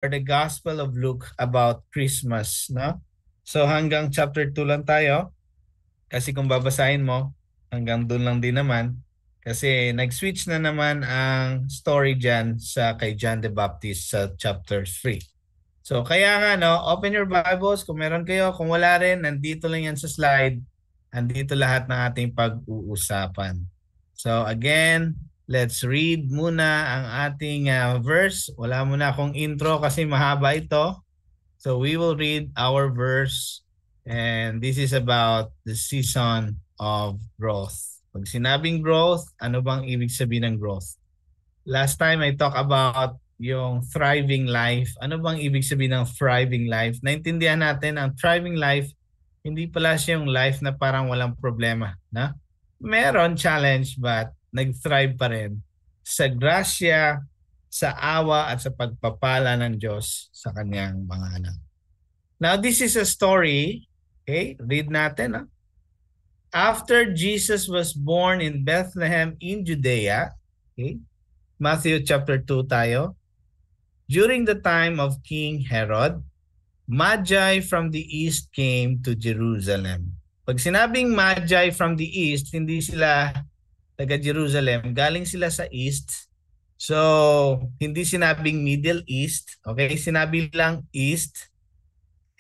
the Gospel of Luke about Christmas, no? So hanggang chapter 2 lang tayo kasi kung babasahin mo hanggang doon lang din naman kasi nag-switch na naman ang story diyan sa kay John the Baptist sa chapter 3. So kaya nga no, open your Bibles kung meron kayo, kung wala rin, nandito lang yan sa slide. Andito lahat ng ating pag-uusapan. So again, let's read muna ang ating verse. Wala muna akong intro kasi mahaba ito. So we will read our verse and this is about the season of growth. Pag sinabing growth, ano bang ibig sabihin ng growth? Last time I talked about yung thriving life. Ano bang ibig sabihin ng thriving life? Naintindihan natin ang thriving life, hindi pala siya yung life na parang walang problema. Na? Meron challenge but nag-thrive pa rin sa grasya, sa awa at sa pagpapala ng Diyos sa kanyang mga anak. Now this is a story, okay? Read natin. Huh? After Jesus was born in Bethlehem in Judea, okay? Matthew chapter 2 tayo. During the time of King Herod, Magi from the east came to Jerusalem. Pag sinabing Magi from the east, hindi sila taga Jerusalem, galing sila sa east. So, hindi sinabing Middle East, okay? Sinabi lang east.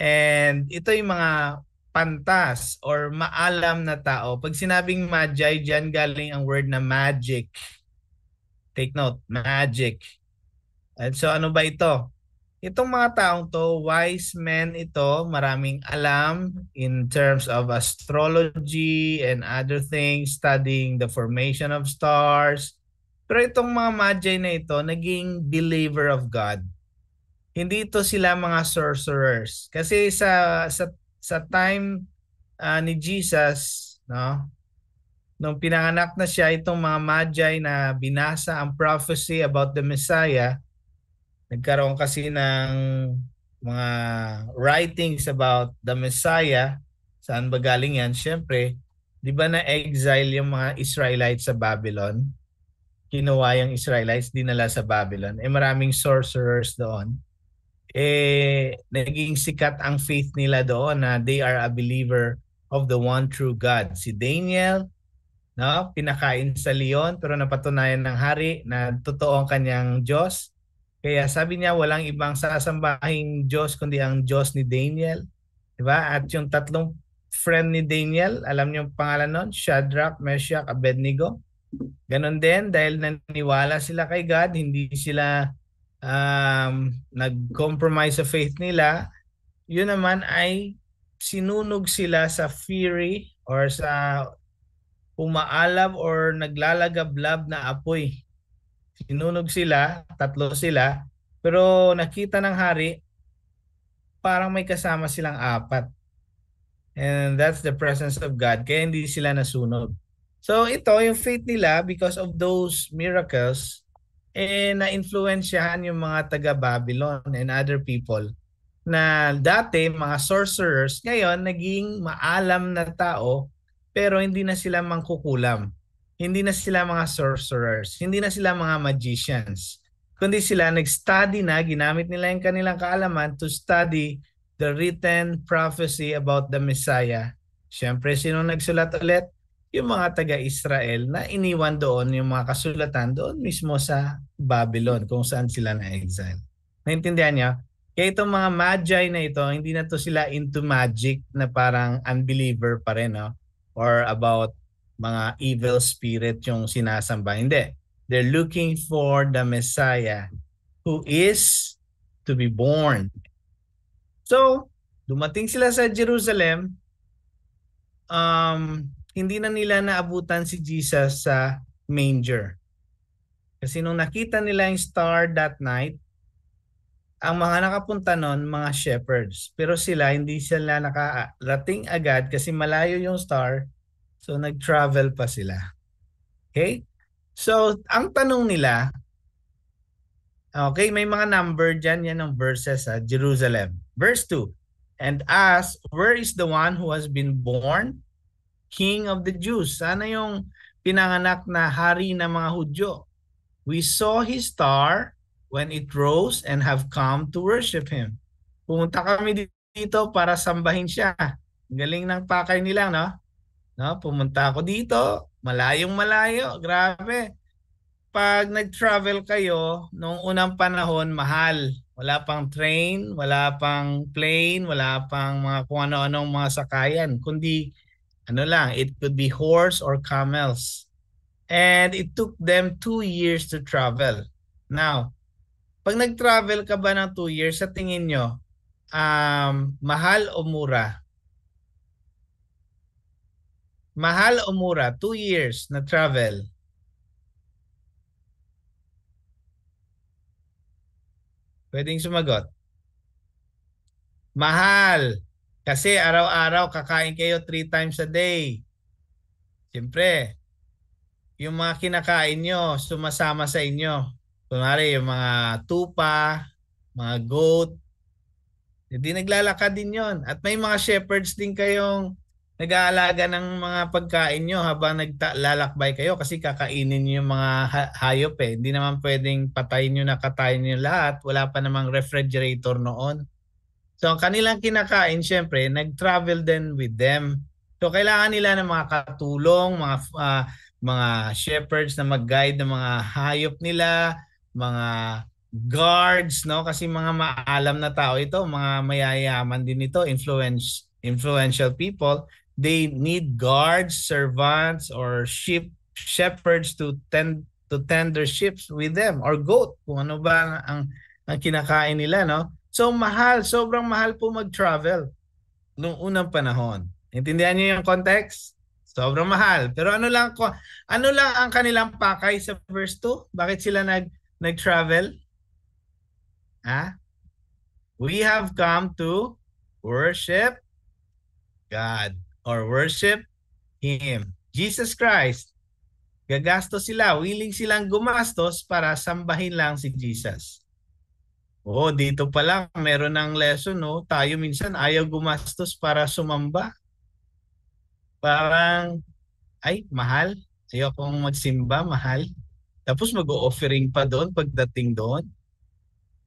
And ito yung mga pantas or maalam na tao. Pag sinabing Magi, dyan galing ang word na magic. Take note, magic. At so ano ba ito? Itong mga taong to, wise men ito, maraming alam in terms of astrology and other things, studying the formation of stars. Pero itong mga magi na ito, naging believer of God. Hindi ito sila mga sorcerers. Kasi sa time ni Jesus, no? Nung pinanganak na siya, itong mga magi na binasa ang prophecy about the Messiah, nagkaroon kasi ng mga writings about the Messiah. Saan ba galing yan? Siyempre, di ba na-exile yung mga Israelites sa Babylon? Kinuha yung Israelites, dinala sa Babylon. Maraming sorcerers doon. Naging sikat ang faith nila doon na they are a believer of the one true God. Si Daniel, no, pinakain sa leon pero napatunayan ng hari na totoo ang kanyang Diyos. Kaya sabi niya walang ibang sasambahing Diyos kundi ang Diyos ni Daniel. Diba? At yung tatlong friend ni Daniel, alam niyo yung pangalan nun? Shadrach, Meshach, Abednego. Ganon din dahil naniwala sila kay God, hindi sila nag-compromise sa faith nila. Yun naman ay sinunog sila sa fury or sa umaalab or naglalagablab na apoy. Sinunog sila, tatlo sila, pero nakita ng hari, parang may kasama silang apat. And that's the presence of God, kaya hindi sila nasunog. So ito, yung faith nila, because of those miracles, na-influensyahan yung mga taga-Babylon and other people na dati mga sorcerers, ngayon naging maalam na tao, pero hindi na sila mangkukulam. Hindi na sila mga sorcerers, hindi na sila mga magicians, kundi sila nag-study na, ginamit nila yung kanilang kaalaman to study the written prophecy about the Messiah. Siyempre, sino nagsulat ulit? Yung mga taga-Israel na iniwan doon yung mga kasulatan doon mismo sa Babylon kung saan sila na-exile. Naintindihan niyo? Kaya itong mga magi na ito, hindi na to sila into magic na parang unbeliever pa rin, no? Or about mga evil spirit yung sinasamba. Hindi. They're looking for the Messiah who is to be born. So, dumating sila sa Jerusalem, hindi na nila naabutan si Jesus sa manger. Kasi nung nakita nila yung star that night, ang mga nakapunta nun, mga shepherds. Pero sila, hindi sila nakarating agad kasi malayo yung star. So, nag-travel pa sila. Okay? So, ang tanong nila, okay, may mga number dyan, yan ang verses sa Jerusalem. Verse 2, and ask, where is the one who has been born? King of the Jews. Sana yung pinanganak na hari ng mga Hudyo. We saw his star when it rose and have come to worship Him. Pumunta kami dito para sambahin siya. Galing ng pakay nila, no? No, pumunta ako dito, malayong malayo, grabe. Pag nag-travel kayo, noong unang panahon, mahal. Wala pang train, wala pang plane, wala pang mga kung ano-anong mga sakayan. Kundi, ano lang, it could be horse or camels. And it took them 2 years to travel. Now, pag nag-travel ka ba ng 2 years, sa tingin nyo, mahal o mura? Mahal o mura? 2 years na travel. Pwedeng sumagot. Mahal. Kasi araw-araw kakain kayo 3 times a day. Siyempre, yung mga kinakain nyo, sumasama sa inyo. Kunwari, yung mga tupa, mga goat, hindi naglalakad din yon. At may mga shepherds din kayong nag-aalaga ng mga pagkain nyo habang naglalakbay kayo kasi kakainin nyo yung mga hayop eh. Hindi naman pwedeng patayin nyo na katayin nyo lahat. Wala pa namang refrigerator noon. So ang kanilang kinakain syempre, nag-travel din with them. So kailangan nila ng mga katulong, mga shepherds na mag-guide ng mga hayop nila, mga guards, no? Kasi mga maalam na tao ito, mga mayayaman din ito, influential people. They need guards, servants, or shepherds to tend their sheep with them, or goat, kung ano ba ang kinakain nila, no? So mahal, sobrang mahal po mag-travel noong unang panahon. Intindihan niyo yung context? Sobrang mahal. Pero ano lang ang kanilang pakay sa verse 2? Bakit sila nag-travel? Ha? We have come to worship God or worship Him. Jesus Christ. Gagastos sila, willing silang gumastos para sambahin lang si Jesus. Oo, dito pa lang meron ng lesson, no? Tayo minsan ayaw gumastos para sumamba. Parang, ay, mahal. Ayokong magsimba, mahal. Tapos mag-o-offering pa doon pagdating doon.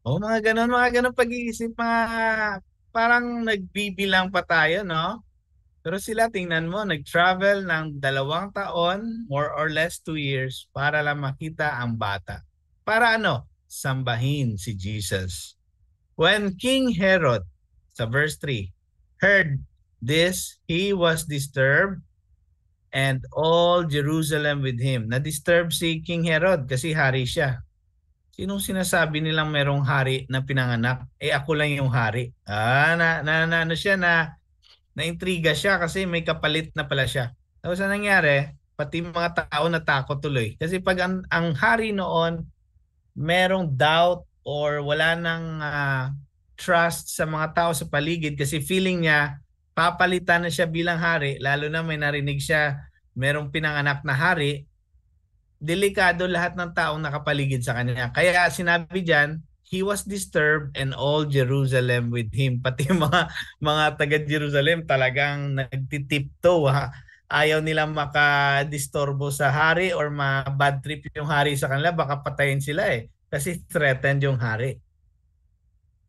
O, mga ganon pag-iisip, parang nagbibilang pa tayo, no? Pero sila, tingnan mo, nag-travel ng 2 taon, more or less 2 years, para lang makita ang bata. Para ano? Sambahin si Jesus. When King Herod, sa verse 3, heard this, he was disturbed and all Jerusalem with him. Na-disturb si King Herod kasi hari siya. Sinong sinasabi nilang merong hari na pinanganak? Ako lang yung hari. Ano siya na-intriga siya kasi may kapalit na pala siya. Tapos ang nangyari, pati mga tao natakot tuloy. Kasi pag ang hari noon, merong doubt or wala nang trust sa mga tao sa paligid kasi feeling niya papalitan na siya bilang hari, lalo na may narinig siya merong pinanganak na hari, delikado lahat ng taong nakapaligid sa kanya. Kaya sinabi diyan, he was disturbed and all Jerusalem with him. Pati mga taga Jerusalem talagang nagtitiptoe. Ayaw nilang makadisturbo sa hari or bad trip yung hari sa kanila, baka patayin sila eh. Kasi threatened yung hari.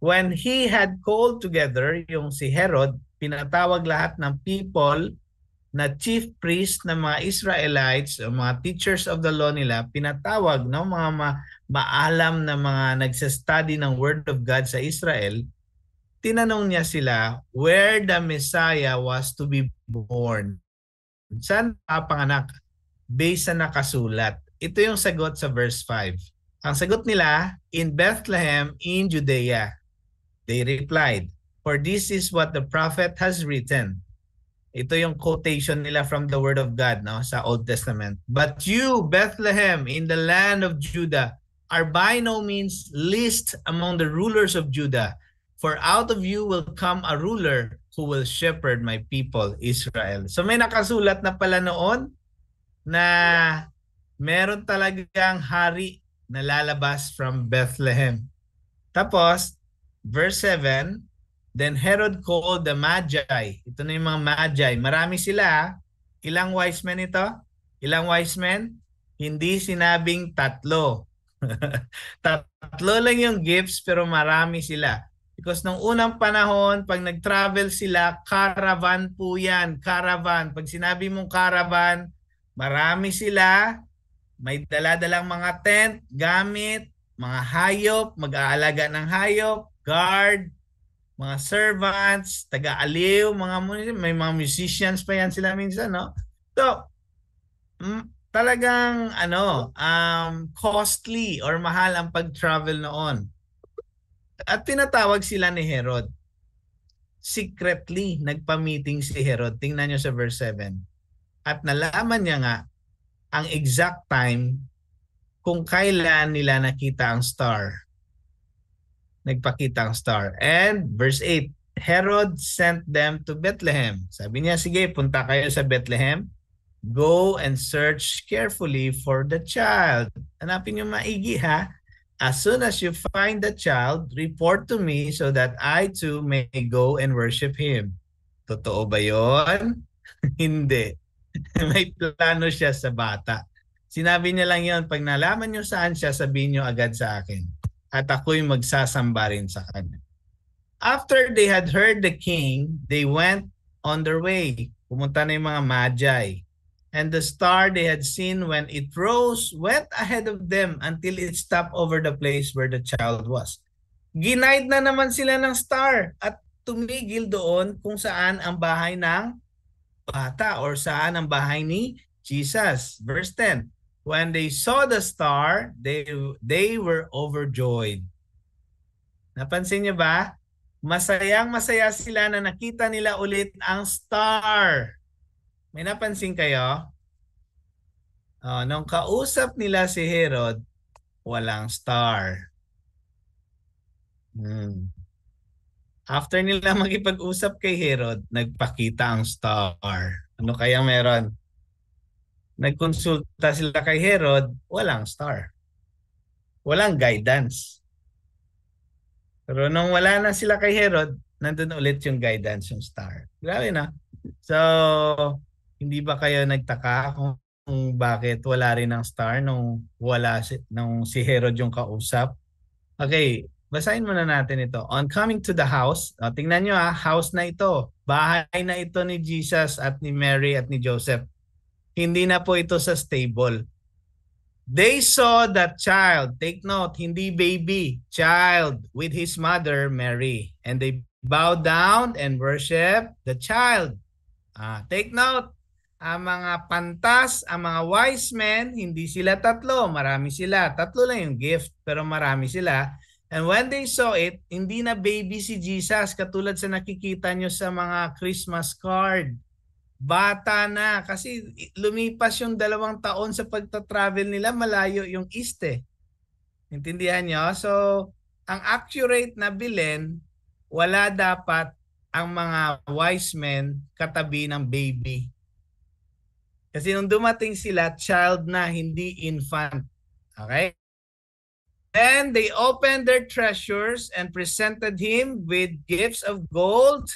When he had called together, yung si Herod, pinatawag lahat ng people na chief priest ng mga Israelites o mga teachers of the law nila, pinatawag, no, mga maalam na mga nagsastudy ng Word of God sa Israel, tinanong niya sila where the Messiah was to be born. Saan panganak? Based sa nakasulat. Ito yung sagot sa verse 5. Ang sagot nila, in Bethlehem in Judea. They replied, for this is what the prophet has written. Ito yung quotation nila from the Word of God, no, sa Old Testament. But you, Bethlehem, in the land of Judah, are by no means least among the rulers of Judah. For out of you will come a ruler who will shepherd my people, Israel. So may nakasulat na pala noon na meron talagang hari na lalabas from Bethlehem. Tapos, verse 7, then Herod called the Magi. Ito na yung mga Magi. Marami sila. Ilang wise men ito? Ilang wise men? Hindi sinabing 3. Tatlo lang yung gifts pero marami sila. Because nung unang panahon, pag nag-travel sila, caravan po yan. Caravan. Pag sinabi mong caravan, marami sila. May dala-dalang mga tent, gamit, mga hayop, mag-aalaga ng hayop, guard, mga servants, taga-aliw, may mga musicians pa yan sila minsan, no? So, talagang costly or mahal ang pag-travel noon. At pinatawag sila ni Herod. Secretly, nagpa-meeting si Herod. Tingnan nyo sa verse 7. At nalaman niya nga ang exact time kung kailan nila nakita ang star. Nagpakita ang star. And verse 8, Herod sent them to Bethlehem. Sabi niya, sige, punta kayo sa Bethlehem. Go and search carefully for the child. Hanapin niyo maigi, ha? As soon as you find the child, report to me so that I too may go and worship him. Totoo ba yon? Hindi. May plano siya sa bata. Sinabi niya lang yon, pag nalaman niyo saan siya, sabihin niyo agad sa akin. At ako'y magsasamba rin sa kanya. After they had heard the king, they went on their way. Pumunta na yung mga magi. And the star they had seen when it rose went ahead of them until it stopped over the place where the child was. Ginaid na naman sila ng star at tumigil doon kung saan ang bahay ng bata or saan ang bahay ni Jesus. Verse 10, when they saw the star, they were overjoyed. Napansin niyo ba? Masayang-masaya sila na nakita nila ulit ang star. May napansin kayo? Nung kausap nila si Herod, walang star. After nila makipag-usap kay Herod, nagpakita ang star. Ano kaya meron? Nagkonsulta sila kay Herod, walang star. Walang guidance. Pero nung wala na sila kay Herod, nandun ulit yung guidance, yung star. Grabe na. So, hindi ba kayo nagtaka kung bakit wala rin ang star nung si Herod yung kausap? Okay, basahin muna natin ito. On coming to the house, tingnan nyo house na ito. Bahay na ito ni Jesus at ni Mary at ni Joseph. Hindi na po ito sa stable. They saw that child, take note, hindi baby, child with his mother Mary. And they bowed down and worship the child. Take note, ang mga pantas, ang mga wise men, hindi sila tatlo, marami sila. Tatlo lang yung gift, pero marami sila. And when they saw it, hindi na baby si Jesus, katulad sa nakikita nyo sa mga Christmas card. Bata na kasi lumipas yung 2 taon sa pagta-travel nila, malayo yung east eh. Intindihan nyo? So, ang accurate na bilin, wala dapat ang mga wise men katabi ng baby. Kasi nung dumating sila, child na, hindi infant. Okay? Then they opened their treasures and presented him with gifts of gold,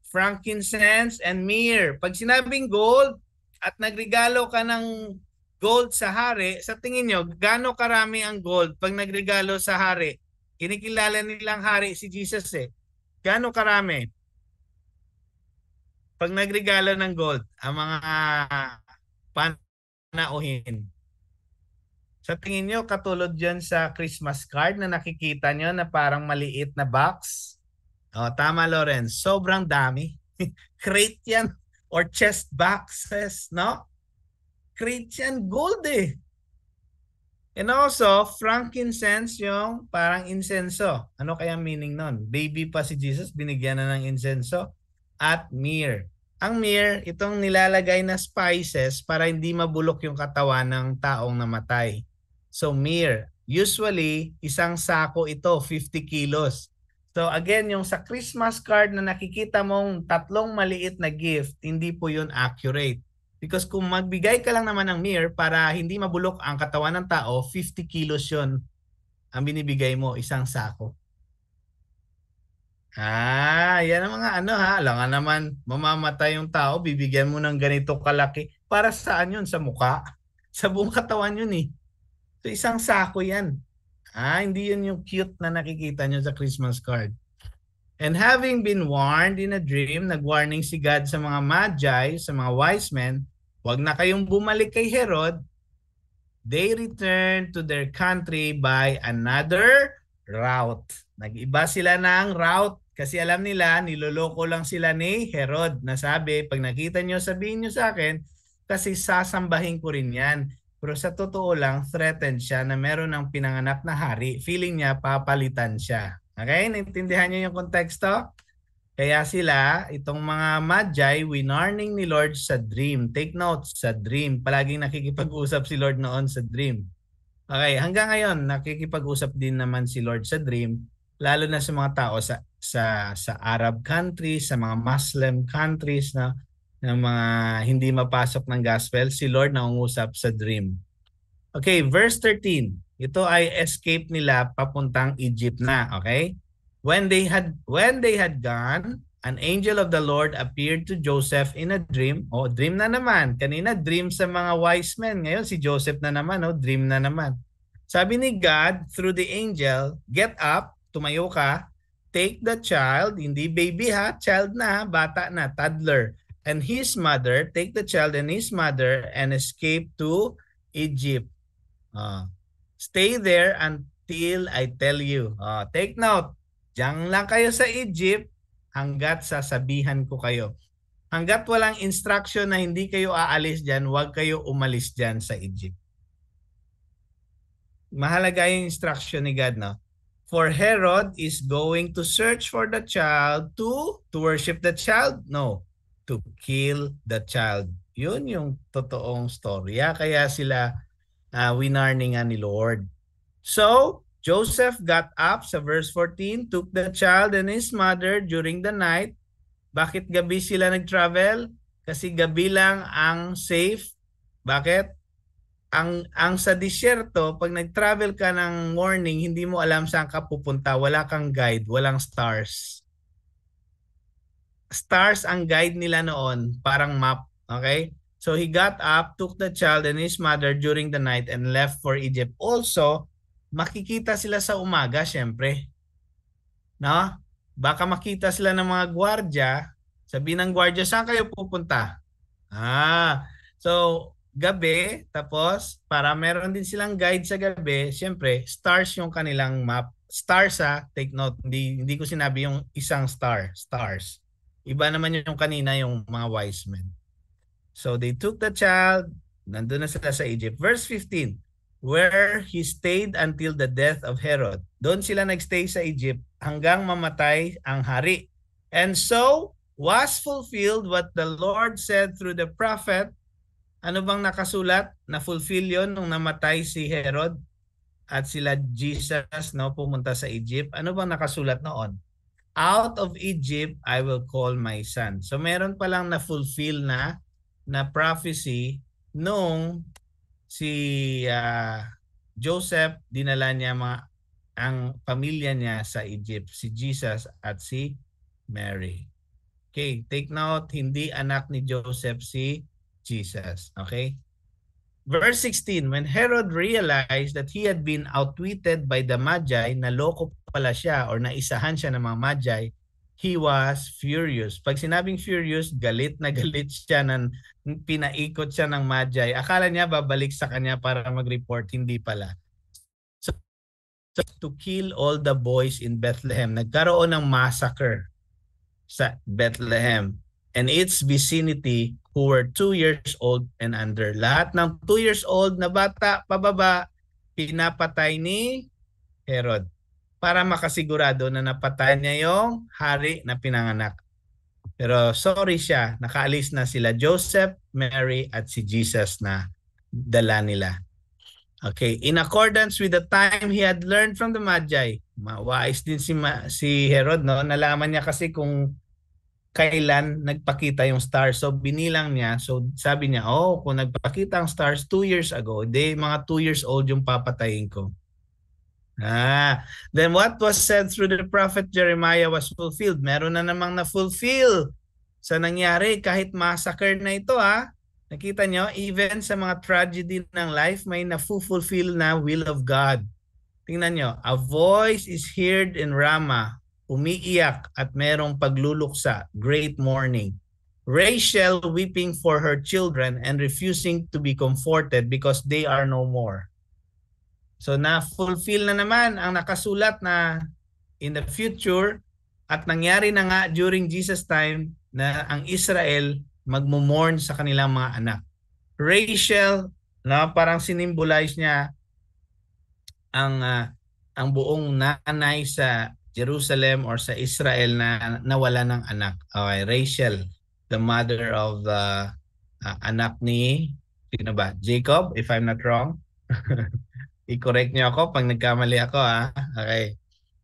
frankincense, and myrrh. Pag sinabing gold at nagregalo ka ng gold sa hari, sa tingin nyo, gaano karami ang gold pag nagregalo sa hari? Kinikilala nilang hari si Jesus eh. Gaano karami? Pag nagregalo ng gold, ang mga panauhin. Sa tingin nyo, katulad dyan sa Christmas card na nakikita nyo na parang maliit na box? Tama, Lawrence. Sobrang dami. Crate yan or chest boxes, no? Crate yan, gold eh. And also, frankincense yung parang insenso. Ano kaya meaning nun? Baby pa si Jesus, binigyan na ng insenso. At myrrh. Ang myrrh, itong nilalagay na spices para hindi mabulok yung katawan ng taong namatay. So myrrh, usually isang sako ito, 50 kilos. So again, yung sa Christmas card na nakikita mong 3 maliit na gift, hindi po yun accurate. Because kung magbigay ka lang naman ng myrrh para hindi mabulok ang katawan ng tao, 50 kilos yun ang binibigay mo, isang sako. Yan ang mga alam naman, mamamatay yung tao, bibigyan mo ng ganito kalaki. Para saan yun? Sa mukha? Sa buong katawan yun eh. So isang sako yan. Hindi yun yung cute na nakikita nyo sa Christmas card. And having been warned in a dream, nag-warning si God sa mga magi, sa mga wise men, huwag na kayong bumalik kay Herod. They returned to their country by another route. Nag-iba sila ng route kasi alam nila, niloloko lang sila ni Herod na sabi, pag nakita nyo, sabihin nyo sa akin kasi sasambahin ko rin yan. Pero sa totoo lang, threatened siya na meron ng pinanganak na hari. Feeling niya, papalitan siya. Okay? Naintindihan niyo yung konteksto? Kaya sila, itong mga magi, winarning ni Lord sa dream. Take notes, sa dream. Palaging nakikipag-usap si Lord noon sa dream. Okay, hanggang ngayon, nakikipag-usap din naman si Lord sa dream, lalo na sa mga tao sa Arab countries, sa mga Muslim countries na mga hindi mapasok ng gospel, si Lord nangungusap sa dream. Okay, verse 13. Ito ay escape nila papuntang Egypt na, okay? When they had gone, an angel of the Lord appeared to Joseph in a dream. Dream na naman. Kanina dream sa mga wise men. Ngayon si Joseph na naman, dream na naman. Sabi ni God through the angel, get up, tumayo ka, take the child, hindi baby ha, child na, bata na, toddler, and his mother, take the child and his mother and escape to Egypt. Stay there until I tell you. Take note, diyan lang kayo sa Egypt hanggat sasabihan ko kayo. Hanggat walang instruction na hindi kayo aalis dyan, huwag kayo umalis dyan sa Egypt. Mahalaga yung instruction ni God, no? For Herod is going to search for the child to worship the child? No, to kill the child. Yun yung totoong storya. Kaya sila winarningan ni Lord. So, Joseph got up sa verse 14, took the child and his mother during the night. Bakit gabi sila nag-travel? Kasi gabi lang ang safe. Bakit? Ang sa disyerto, pag nag-travel ka ng morning, hindi mo alam saan ka pupunta, wala kang guide, walang stars. Stars ang guide nila noon, parang map, okay? So he got up, took the child and his mother during the night and left for Egypt. Also, makikita sila sa umaga, syempre. No? Baka makita sila ng mga gwardya, sabi ng gwardya, saan kayo pupunta? So gabi, tapos para meron din silang guide sa gabi, syempre, stars yung kanilang map. Stars take note, hindi ko sinabi yung isang star, stars. Iba naman yung kanina yung mga wise men. So they took the child, nandun na sila sa Egypt. Verse 15, where he stayed until the death of Herod. Doon sila nagstay sa Egypt hanggang mamatay ang hari. And so was fulfilled what the Lord said through the prophet. Ano bang nakasulat? Na-fulfill yun nung namatay si Herod at sila Jesus pumunta sa Egypt. Ano bang nakasulat noon? Out of Egypt I will call my son. So meron palang na-fulfill na prophecy nung si Joseph, dinala niya ang pamilya niya sa Egypt, si Jesus at si Mary. Okay, take note, hindi anak ni Joseph si Jesus. Okay? Verse 16, when Herod realized that he had been outwitted by the Magi, naloko pala siya or naisahan siya ng mga Magi, he was furious. Pag sinabing furious, galit na galit siya, pinaikot siya ng Magi. Akala niya babalik sa kanya para mag-report, hindi pala. So to kill all the boys in Bethlehem, nagkaroon ng massacre sa Bethlehem and its vicinity who were 2 years old and under. Lahat ng 2 years old na bata pababa, pinapatay ni Herod para makasigurado na napatay niya yung hari na pinanganak. Pero sorry siya, nakaalis na sila Joseph, Mary at si Jesus na dala nila. Okay, in accordance with the time he had learned from the Magi. Wais din si Herod, no? Nalaman niya kasi kung kailan nagpakita yung stars. So binilang niya. So sabi niya, kung nagpakita ang stars 2 years ago, mga 2 years old yung papatayin ko. Then what was said through the prophet Jeremiah was fulfilled. Meron na namang na-fulfill sa nangyari kahit massacre na ito. Nakita nyo, even sa mga tragedy ng life, may na-fulfill na will of God. Tingnan nyo, a voice is heard in Ramah, umiiyak at merong pagluluksa, great mourning. Rachel weeping for her children and refusing to be comforted because they are no more. So na-fulfill na naman ang nakasulat na in the future at nangyari na nga during Jesus' time na ang Israel magmo-mourn sa kanilang mga anak. Rachel, na parang sinimbolize niya ang buong nanay sa Jerusalem or sa Israel na nawala ng anak. Okay, Rachel, the mother of the anak ni sino ba? Jacob, if I'm not wrong. I-correct niyo ako pag nagkamali ako, ha. Okay.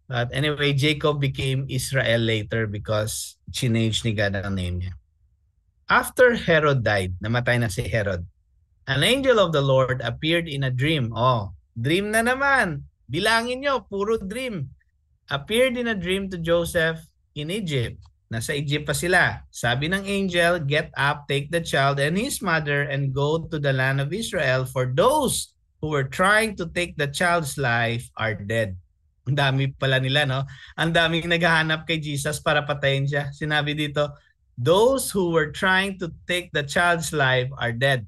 But anyway, Jacob became Israel later because change ni God ang name niya. After Herod died, namatay na si Herod, an angel of the Lord appeared in a dream. Oh, dream na naman. Bilangin nyo, puro dream. Appeared in a dream to Joseph in Egypt. Nasa Egypt pa sila. Sabi ng angel, get up, take the child and his mother and go to the land of Israel, for those who were trying to take the child's life are dead. Ang dami pala nila, no? Ang daming naghahanap kay Jesus para patayin siya. Sinabi dito, those who were trying to take the child's life are dead.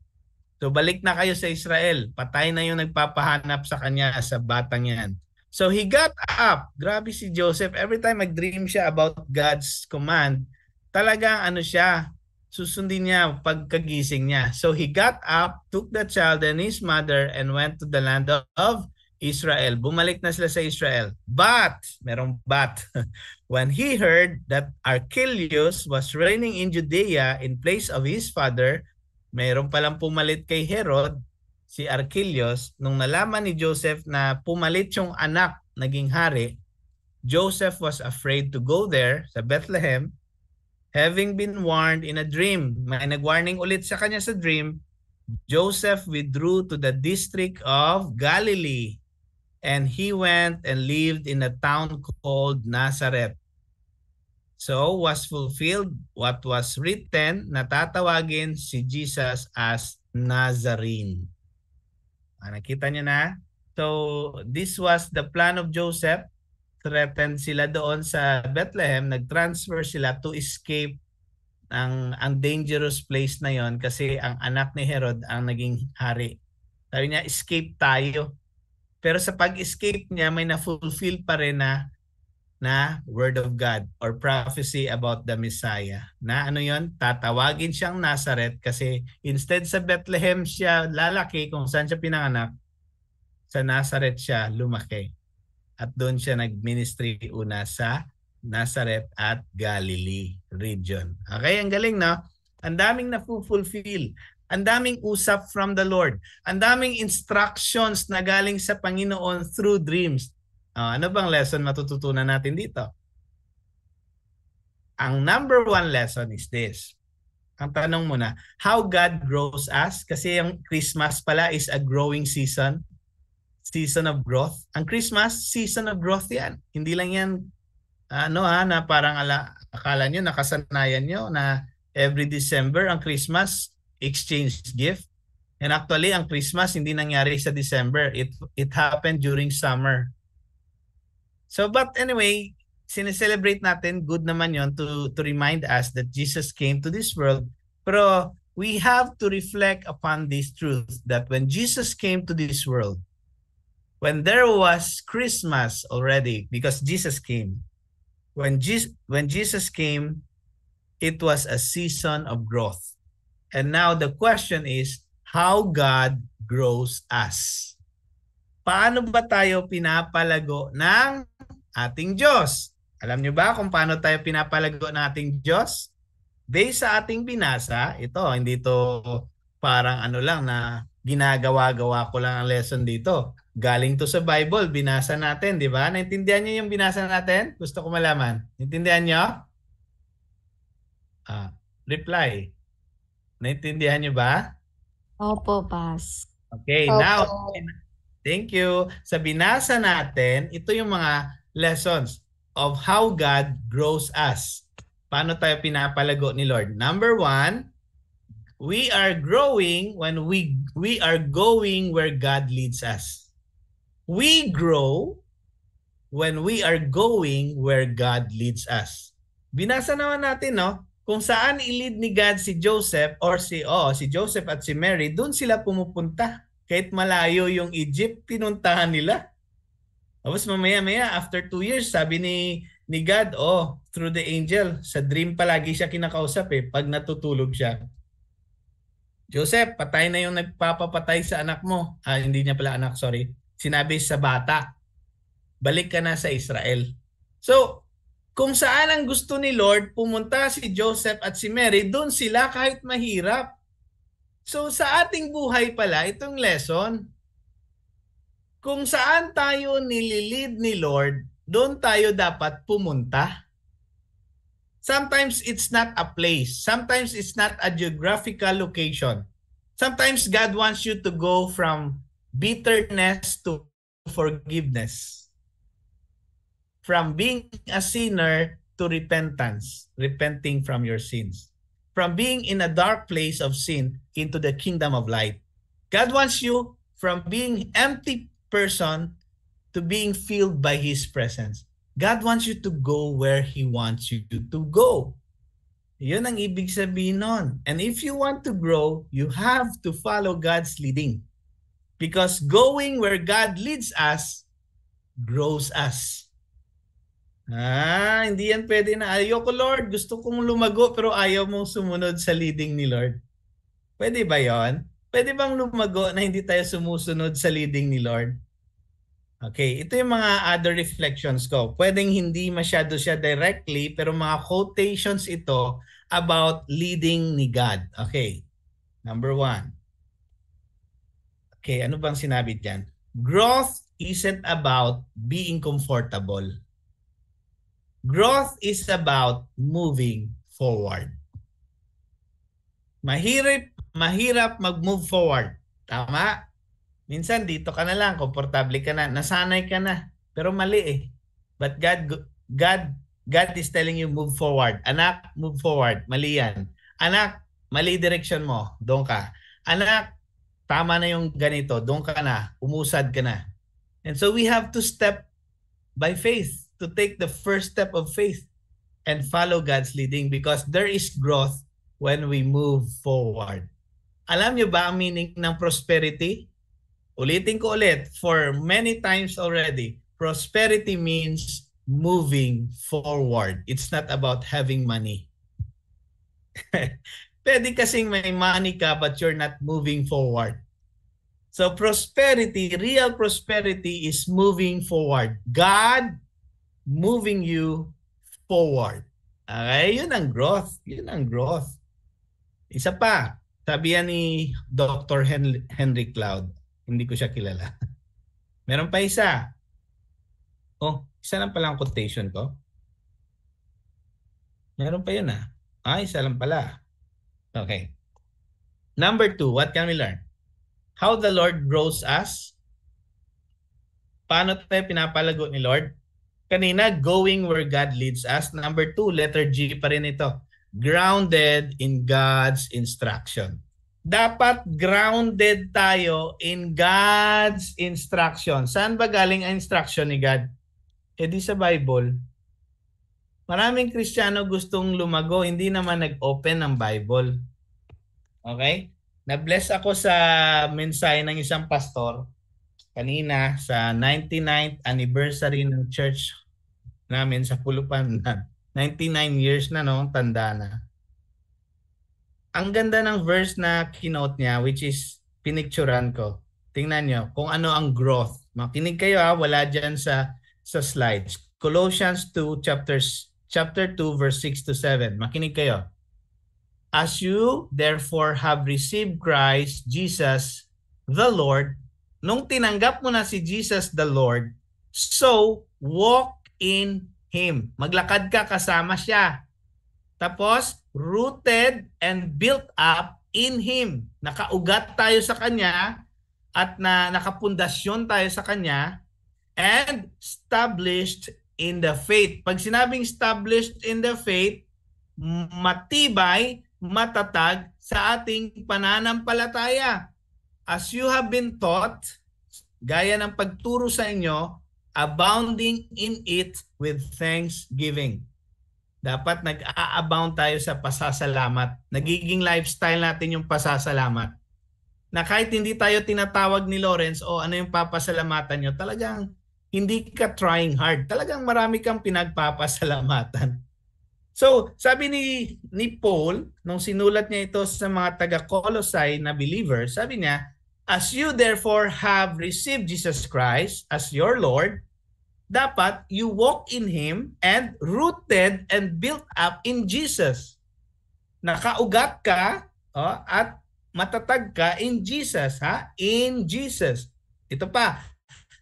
So balik na kayo sa Israel. Patay na yung nagpapahanap sa kanya, sa batang yan. So he got up. Grabe si Joseph. Every time mag-dream siya about God's command, talagang ano siya, susundin niya pagkagising niya. So he got up, took the child and his mother and went to the land of Israel. Bumalik na sila sa Israel. But, merong but, when he heard that Archelaus was reigning in Judea in place of his father, mayroon palang pumalit kay Herod, si Archelaus. Nung nalaman ni Joseph na pumalit yung anak naging hari, Joseph was afraid to go there sa Bethlehem, having been warned in a dream. May nag-warning ulit sa kanya sa dream. Joseph withdrew to the district of Galilee, and he went and lived in a town called Nazareth. So was fulfilled what was written, na tatawagin si Jesus as Nazarene. Nakita niyo na? So this was the plan of Joseph. Threatened sila doon sa Bethlehem, nag-transfer sila to escape ang dangerous place na yon kasi ang anak ni Herod ang naging hari. Sabi niya, escape tayo. Pero sa pag-escape niya, may na-fulfill pa rin na word of God or prophecy about the Messiah. Na ano yon? Tatawagin siyang Nazareth kasi instead sa Bethlehem siya lalaki kung saan siya pinanganak, sa Nazareth siya lumaki. At doon siya nag-ministry una sa Nazareth at Galilee region. Okay, ang galing, no? Ang daming na-fulfill. Ang daming usap from the Lord. Ang daming instructions na galing sa Panginoon through dreams. Ano bang lesson matututunan natin dito? Ang number one lesson is this. Ang tanong muna, how God grows us? Kasi yung Christmas pala is a growing season. Season of growth. Ang Christmas, season of growth yan. Hindi lang yan, na parang akala nyo, nakasanayan nyo na every December ang Christmas, exchange gift. And actually, ang Christmas hindi nangyari sa December. It happened during summer. So, but anyway, sineselebrate natin, good naman yon to remind us that Jesus came to this world. Pero we have to reflect upon this truth that when Jesus came to this world, when there was Christmas already, because Jesus came, when Jesus came, it was a season of growth. And now the question is, how God grows us. Paano ba tayo pinapalago ng ating Diyos? Alam niyo ba kung paano tayo pinapalago ng ating Diyos? Based sa ating binasa, ito, hindi to parang ano lang na ginagawa-gawa ko lang ang lesson dito. Galing to sa Bible, binasa natin, di ba? Naintindihan niyo yung binasa natin? Gusto ko malaman. Naintindihan niyo? Reply. Naintindihan niyo ba? Opo, Pas. Okay, Opo. now, thank you. Sa binasa natin, ito yung mga lessons of how God grows us. Paano tayo pinapalago ni Lord? Number one, We are growing when we are going where God leads us. We grow when we are going where God leads us. Binasa naman natin, no? Kung saan i-lead ni God si Joseph or si Joseph at si Mary, doon sila pumupunta. Kahit malayo yung Egypt, pinuntahan nila. Tapos mamaya-maya, after 2 years, sabi ni God, through the angel, sa dream palagi siya kinakausap pag natutulog siya. Joseph, patay na yung nagpapapatay sa anak mo. Hindi niya pala anak, sorry. Sinabi sa bata, balik ka na sa Israel. So, kung saan ang gusto ni Lord, pumunta si Joseph at si Mary, doon sila kahit mahirap. So, sa ating buhay pala, itong lesson, kung saan tayo nililid ni Lord, doon tayo dapat pumunta. Sometimes it's not a place. Sometimes it's not a geographical location. Sometimes God wants you to go from bitterness to forgiveness. From being a sinner to repentance, repenting from your sins. From being in a dark place of sin into the kingdom of light. God wants you from being empty person to being filled by His presence. God wants you to go where He wants you to go. Yun ang ibig sabihin nun. And if you want to grow, you have to follow God's leading. Because going where God leads us, grows us. Hindi yan pwede na, ayoko Lord, gusto kong lumago pero ayaw mong sumunod sa leading ni Lord. Pwede ba yon? Pwede bang lumago na hindi tayo sumusunod sa leading ni Lord? Okay, ito yung mga other reflections ko. Pwedeng hindi masyado siya directly, pero mga quotations ito about leading ni God. Okay, number 1. Okay, ano bang sinabi dyan? Growth isn't about being comfortable. Growth is about moving forward. Mahirap mag-move forward. Tama? Minsan dito ka na lang, komportable ka na, nasanay ka na. Pero mali But God is telling you move forward. Anak, move forward. Mali yan. Anak, mali direction mo. Doon ka. Anak, tama na yung ganito. Doon ka na. Umusad ka na. And so we have to step by faith, to take the first step of faith and follow God's leading because there is growth when we move forward. Alam niyo ba ang meaning ng prosperity? Ulitin ko ulit, for many times already, prosperity means moving forward. It's not about having money. Pwede kasing may money ka but you're not moving forward. So prosperity, real prosperity is moving forward. God moving you forward. Okay, yun ang growth. Yun ang growth. Isa pa, sabi yan ni Dr. Henry Cloud. Hindi ko siya kilala. Meron pa isa. Isa lang pala ang quotation ko. Meron pa yun isa lang pala. Okay. Number 2, what can we learn? How the Lord grows us. Paano tayo pinapalago ni Lord? Kanina, going where God leads us. Number 2, letter G pa rin ito. Grounded in God's instruction. Dapat grounded tayo in God's instruction. Saan ba galing ang instruction ni God? Di sa Bible. Maraming Kristiyano gustong lumago, hindi naman nag-open ng Bible. Okay? Na-bless ako sa mensahe ng isang pastor kanina sa 99th anniversary ng church namin sa Pulupan. 99 years na tanda na. Ang ganda ng verse na kinote niya which is pinicturan ko. Tingnan nyo kung ano ang growth. Makinig kayo wala dyan sa slides. Colossians 2 chapter 2 verse 6 to 7. Makinig kayo. As you therefore have received Christ Jesus the Lord, nung tinanggap mo na si Jesus the Lord, so walk in Him. Maglakad ka kasama siya. Tapos, rooted and built up in Him. Nakaugat tayo sa Kanya at nakapundasyon tayo sa Kanya and established in the faith. Pag sinabing established in the faith, matibay matatag sa ating pananampalataya. As you have been taught, gaya ng pagturo sa inyo, abounding in it with thanksgiving. Dapat nag-a-abound tayo sa pasasalamat. Nagiging lifestyle natin yung pasasalamat. Na kahit hindi tayo tinatawag ni Lawrence o ano yung papasalamatan nyo, talagang hindi ka trying hard. Talagang marami kang pinagpapasalamatan. So, sabi ni Paul, nung sinulat niya ito sa mga taga-Colossae na believers, sabi niya, as you therefore have received Jesus Christ as your Lord, dapat you walk in Him and rooted and built up in Jesus. Nakaugat ka at matatag ka in Jesus. In Jesus. Ito pa,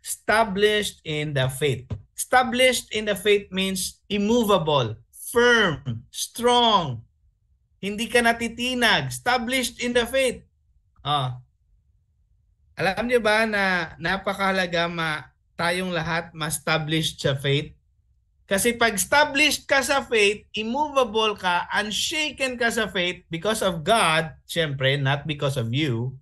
established in the faith. Established in the faith means immovable, firm, strong. Hindi ka natitinag. Established in the faith. Alam niyo ba na napakahalaga tayong lahat ma-established sa faith? Kasi pag established ka sa faith, immovable ka, unshaken ka sa faith because of God, syempre, not because of you.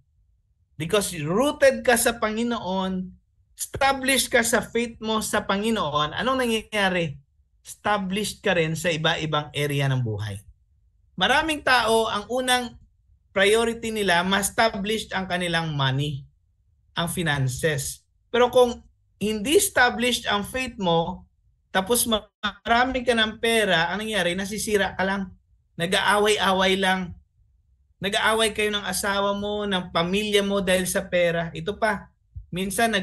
Because rooted ka sa Panginoon, established ka sa faith mo sa Panginoon, anong nangyayari? Established ka rin sa iba-ibang area ng buhay. Maraming tao, ang unang priority nila, ma-established ang kanilang money, ang finances. Pero kung hindi established ang faith mo, tapos marami ka ng pera, ang nangyari, nasisira ka lang. Nag-aaway-away lang. Nag-aaway kayo ng asawa mo, ng pamilya mo dahil sa pera. Ito pa, minsan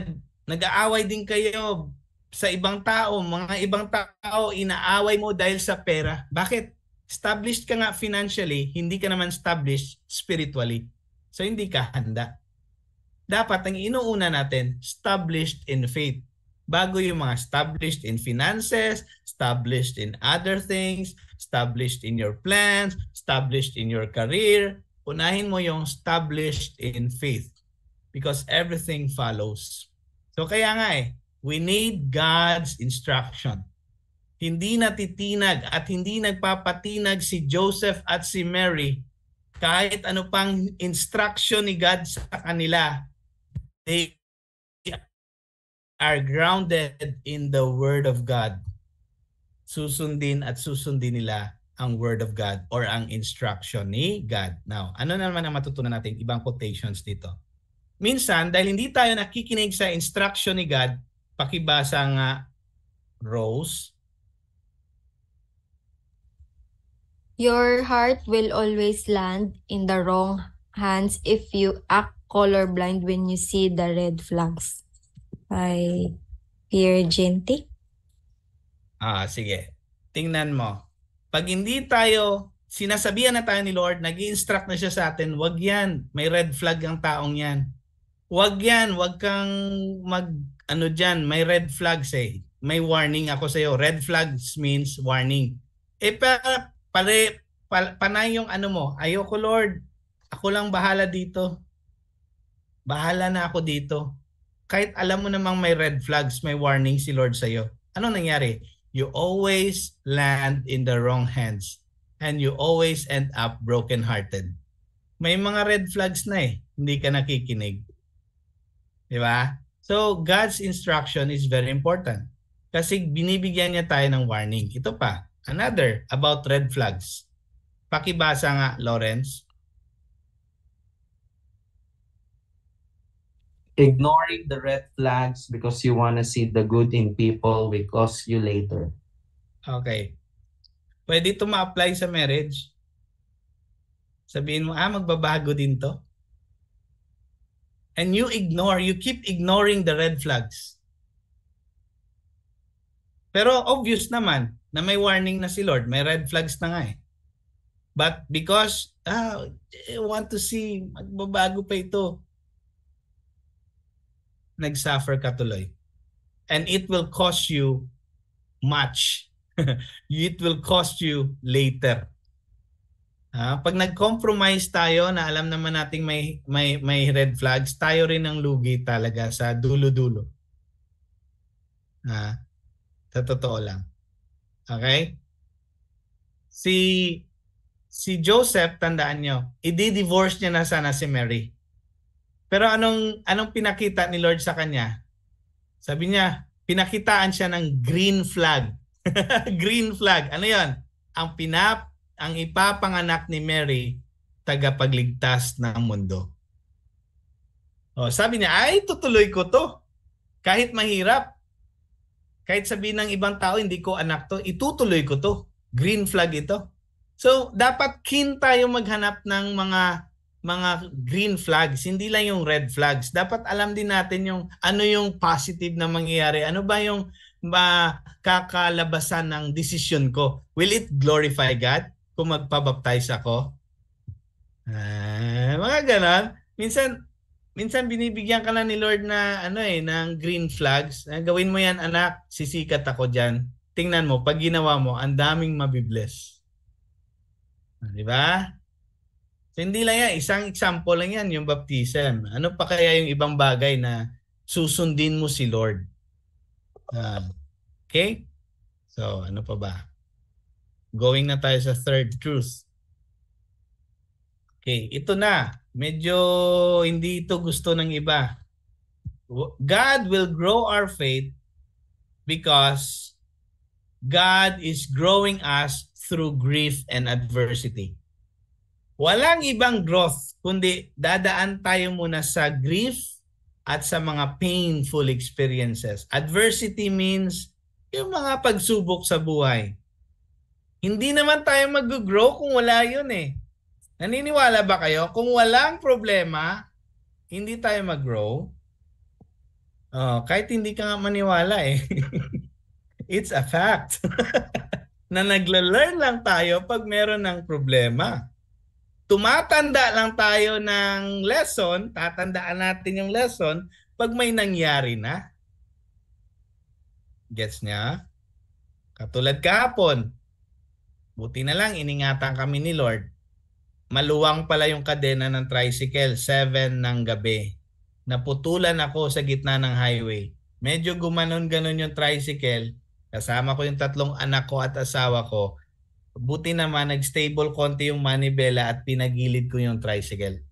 nag-aaway din kayo sa ibang tao. Mga ibang tao, inaaway mo dahil sa pera. Bakit? Established ka nga financially, hindi ka naman established spiritually. So hindi ka handa. Dapat ang inuuna natin, established in faith. Bago yung mga established in finances, established in other things, established in your plans, established in your career, unahin mo yung established in faith. Because everything follows. So kaya nga we need God's instruction. Hindi natitinag at hindi nagpapatinag si Joseph at si Mary kahit ano pang instruction ni God sa kanila. They are grounded in the Word of God. Susundin nila ang Word of God or ang instruction ni God. Now, ano naman ang matutunan natin? Ibang quotations dito. Minsan, dahil hindi tayo nakikinig sa instruction ni God, pakibasa nga, Rose. Your heart will always land in the wrong hands if you act colorblind when you see the red flags. By Pierre Genti. Sige. Tingnan mo. Pag hindi tayo, sinasabihan na tayo ni Lord, nag-i-instruct na siya sa atin, wag yan. May red flag ang taong yan. Wag yan. Wag kang dyan. May red flags May warning ako sa iyo. Red flags means warning. Panay yung mo. Ayoko Lord. Ako lang bahala dito. Bahala na ako dito. Kahit alam mo namang may red flags, may warning si Lord sa iyo. Ano nangyari? You always land in the wrong hands and you always end up broken-hearted. May mga red flags na hindi ka nakikinig. Di ba? So, God's instruction is very important kasi binibigyan niya tayo ng warning. Ito pa, another about red flags. Pakibasa nga, Lawrence. Ignoring the red flags because you want to see the good in people will cost you later. Okay. Pwede ito ma-apply sa marriage. Sabihin mo, magbabago din to. And you keep ignoring the red flags. Pero obvious naman na may warning na si Lord, may red flags na nga But because I want to see, magbabago pa ito, nagsuffer ka tuloy. And it will cost you much. It will cost you later. Pag nag-compromise tayo na alam naman nating may red flags, tayo rin ang lugi talaga sa dulo-dulo. Sa totoo lang. Okay? si Joseph, tandaan nyo, i-divorce niya na sana si Mary. Pero anong pinakita ni Lord sa kanya? Sabi niya, pinakitaan siya ng green flag. Green flag. Ano 'yon? Ang ipapanganak ni Mary, tagapagligtas ng mundo. Sabi niya, ay tutuloy ko to. Kahit mahirap. Kahit sabihin ng ibang tao, hindi ko anak to, itutuloy ko to. Green flag ito. So, dapat keen tayo maghanap ng mga green flags, hindi lang yung red flags. Dapat alam din natin yung ano yung positive na mangyayari. Ano ba yung kakalabasan ng decision ko? Will it glorify God kung magpabaptize ako? Mga ganon. Minsan binibigyan ka lang ni Lord na ng green flags. Gawin mo yan, anak, sisikat ako diyan. Tingnan mo, pag ginawa mo, ang daming mabibless. Di ba? So, hindi lang yan. Isang example lang yan, yung baptism. Ano pa kaya yung ibang bagay na susundin mo si Lord? Okay? So, ano pa ba? Going na tayo sa third truth. Okay, ito na. Medyo hindi ito gusto ng iba. God will grow our faith because God is growing us through grief and adversity. Walang ibang growth kundi dadaan tayo muna sa grief at sa mga painful experiences. Adversity means yung mga pagsubok sa buhay. Hindi naman tayo mag-grow kung wala yun eh. Naniniwala ba kayo? Kung walang problema, hindi tayo mag-grow. Kahit hindi ka nga maniwala eh. It's a fact. Na nagla-learn lang tayo pag meron ng problema. Tumatanda lang tayo ng lesson, tatandaan natin yung lesson pag may nangyari na. Gets niya? Katulad kahapon, buti na lang iningatan kami ni Lord. Maluwang pala yung kadena ng tricycle, 7 ng gabi. Naputulan ako sa gitna ng highway. Medyo gumanon-ganon yung tricycle. Kasama ko yung 3 anak ko at asawa ko. Buti naman nag-stable konti yung manibela at pinagilid ko yung tricycle.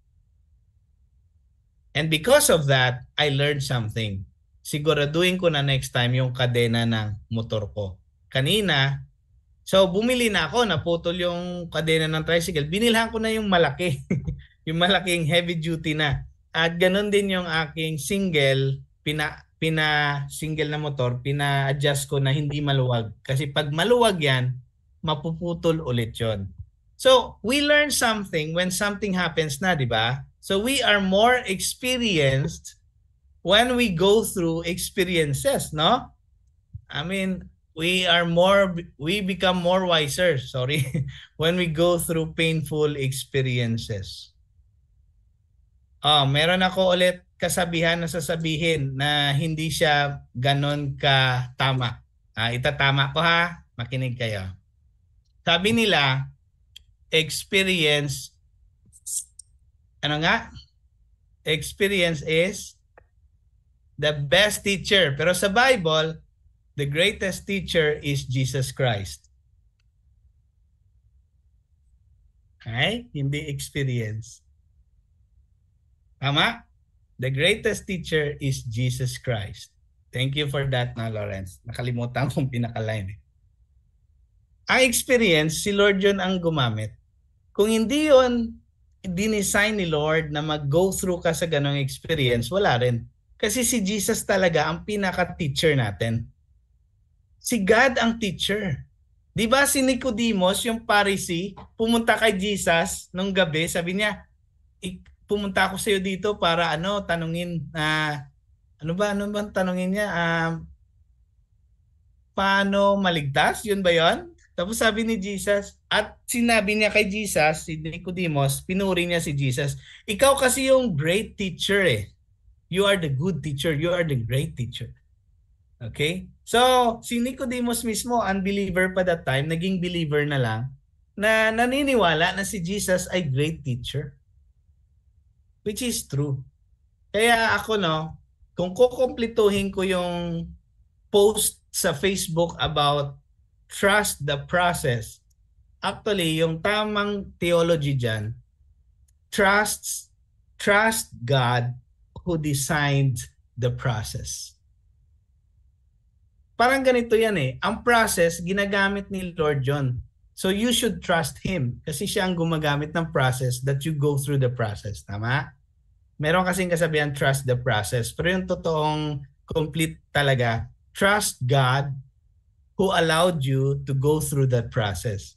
And because of that, I learned something. Siguraduhin ko na next time yung kadena ng motor ko. Kanina, so bumili na ako, naputol yung kadena ng tricycle. Binilhan ko na yung malaki. Yung malaking heavy duty na. At ganun din yung aking single, single na motor, pina-adjust ko na hindi maluwag. Kasi pag maluwag yan, mapuputol ulit yon. So, we learn something when something happens na, di ba? So, we are more experienced when we go through experiences, no? I mean, we become more wiser, when we go through painful experiences. Meron ako ulit kasabihan na sasabihin na hindi siya ganon ka tama. Itatama ko ha, makinig kayo. Sabi nila, experience is the best teacher. Pero sa Bible, the greatest teacher is Jesus Christ. Okay? Hindi experience. Tama? The greatest teacher is Jesus Christ. Thank you for that na, Lawrence. Nakalimutan kong pinaka-line. Ang experience, si Lord yun ang gumamit. Kung hindi yun, dinesign ni Lord na mag-go through ka sa ganong experience, wala rin. Kasi si Jesus talaga ang pinaka-teacher natin. Si God ang teacher. Di ba si Nicodemus, yung Pharisee, pumunta kay Jesus nung gabi, sabi niya, pumunta ako sa iyo dito para tanungin ano ba tanungin niya? Paano maligtas? Yun ba yun? Tapos sabi ni Jesus, at sinabi niya kay Jesus, si Nicodemus, pinuri niya si Jesus, ikaw kasi yung great teacher eh. You are the good teacher. You are the great teacher. Okay? So, si Nicodemus mismo, unbeliever pa that time, naging believer na lang, na naniniwala na si Jesus ay great teacher. Which is true. Kaya ako, kung kukumplituhin ko yung post sa Facebook about trust the process, Actually, yung tamang theology dyan, trust God who designed the process. Parang ganito yan eh. Ang process, ginagamit ni Lord John. So you should trust Him kasi siya ang gumagamit ng process that you go through the process. Tama? Meron kasing kasabihan, trust the process. Pero yung totoong complete talaga, trust God who allowed you to go through that process.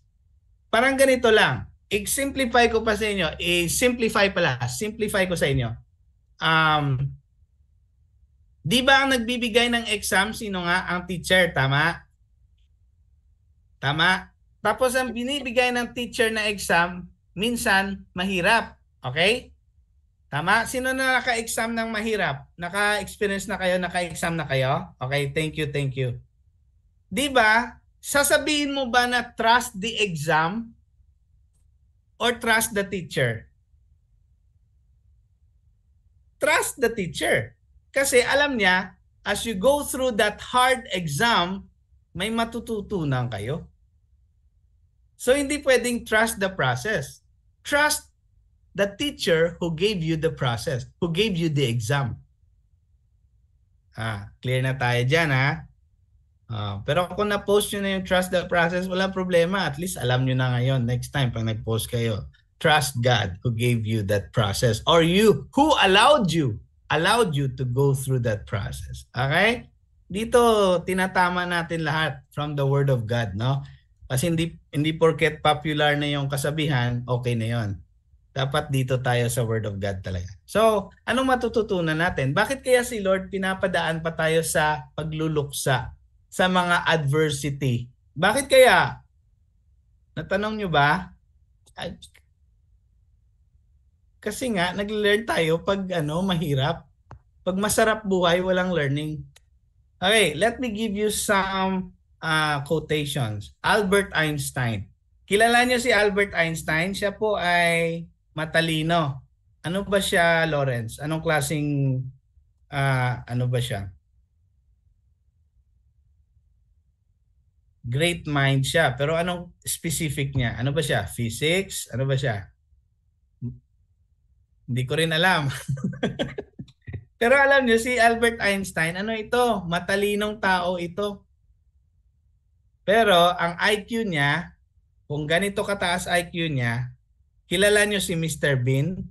Parang ganito lang. I-simplify ko pa sa inyo. Simplify ko sa inyo. Di ba ang nagbibigay ng exam, sino nga? Ang teacher, tama? Tama? Tapos ang binibigay ng teacher na exam, minsan mahirap. Okay? Tama? Sino na naka-exam ng mahirap? Naka-experience na kayo? Naka-exam na kayo? Okay, thank you. Di ba? Sasabihin mo ba na trust the exam or trust the teacher? Trust the teacher. Kasi alam niya, as you go through that hard exam, may matututunan kayo. So hindi pwedeng trust the process. Trust the teacher who gave you the process, who gave you the exam. Clear na tayo dyan ha? Pero kung na-post nyo na yung trust the process, walang problema. At least alam nyo na ngayon, next time pag nag-post kayo. Trust God who gave you that process, or you who allowed you to go through that process. Okay? Dito tinatama natin lahat from the Word of God, no? Kasi hindi porket popular na yung kasabihan, okay na yon. Dapat dito tayo sa Word of God talaga. So, anong matututunan natin? Bakit kaya si Lord pinapadaan pa tayo sa pagluluksa, sa mga adversity? Bakit kaya? Natanong nyo ba? Kasi nga, nag-learn tayo pag mahirap. Pag masarap buhay, walang learning. Okay, let me give you some quotations. Albert Einstein. Kilala niyo si Albert Einstein? Siya po ay matalino. Ano ba siya, Lawrence? Anong klaseng, ano ba siya? Great mind siya. Pero anong specific niya? Ano ba siya? Physics? Ano ba siya? Hindi ko rin alam. Pero alam niyo si Albert Einstein, ano ito? Matalinong tao ito. Pero ang IQ niya, kung ganito kataas IQ niya, kilala niyo si Mr. Bean?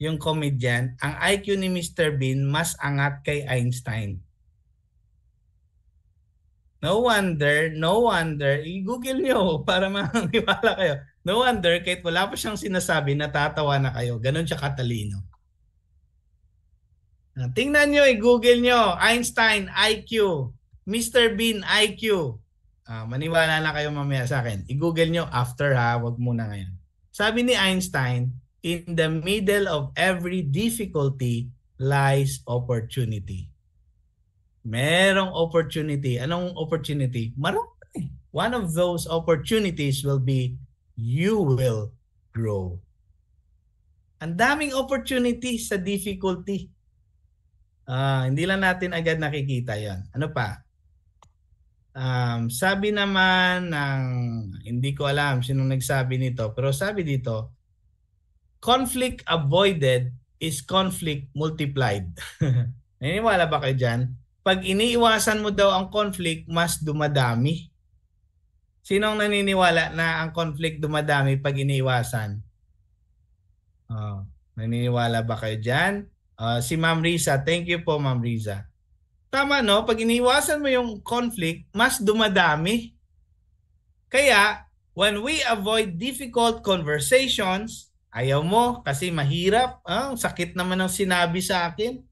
Yung comedian, ang IQ ni Mr. Bean mas angat kay Einstein. No wonder, i-google nyo para maniwala kayo. No wonder, kahit wala pa siyang sinasabi, natatawa na kayo. Ganon siya katalino. Tingnan nyo, i-google nyo, Einstein, IQ, Mr. Bean, IQ. Maniwala na kayo mamaya sa akin. I-google nyo after ha, wag muna ngayon. Sabi ni Einstein, in the middle of every difficulty lies opportunity. Merong opportunity. Anong opportunity? Marami. One of those opportunities will be you will grow. Ang daming opportunity sa difficulty. Hindi lang natin agad nakikita yan. Ano pa? Sabi naman ng, hindi ko alam sinong nagsabi nito, pero sabi dito, conflict avoided is conflict multiplied. Naniniwala ba kayo dyan? Pag iniiwasan mo daw ang conflict, mas dumadami. Sinong naniniwala na ang conflict dumadami pag iniiwasan? Naniniwala ba kayo dyan? Si Ma'am Riza, thank you po Ma'am Riza. Tama no, pag iniiwasan mo yung conflict, mas dumadami. Kaya, when we avoid difficult conversations, ayaw mo kasi mahirap. Sakit naman ang sinabi sa akin.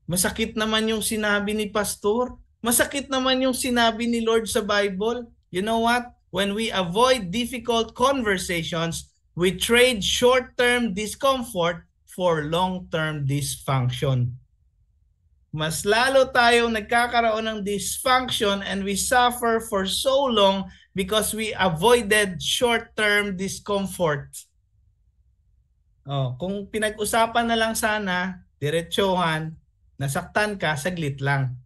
Masakit naman yung sinabi ni pastor. Masakit naman yung sinabi ni Lord sa Bible. You know what? When we avoid difficult conversations, we trade short-term discomfort for long-term dysfunction. Mas lalo tayong nagkakaroon ng dysfunction and we suffer for so long because we avoided short-term discomfort. Kung pinag-usapan na lang sana, diretsuhan, nasaktan ka, saglit lang.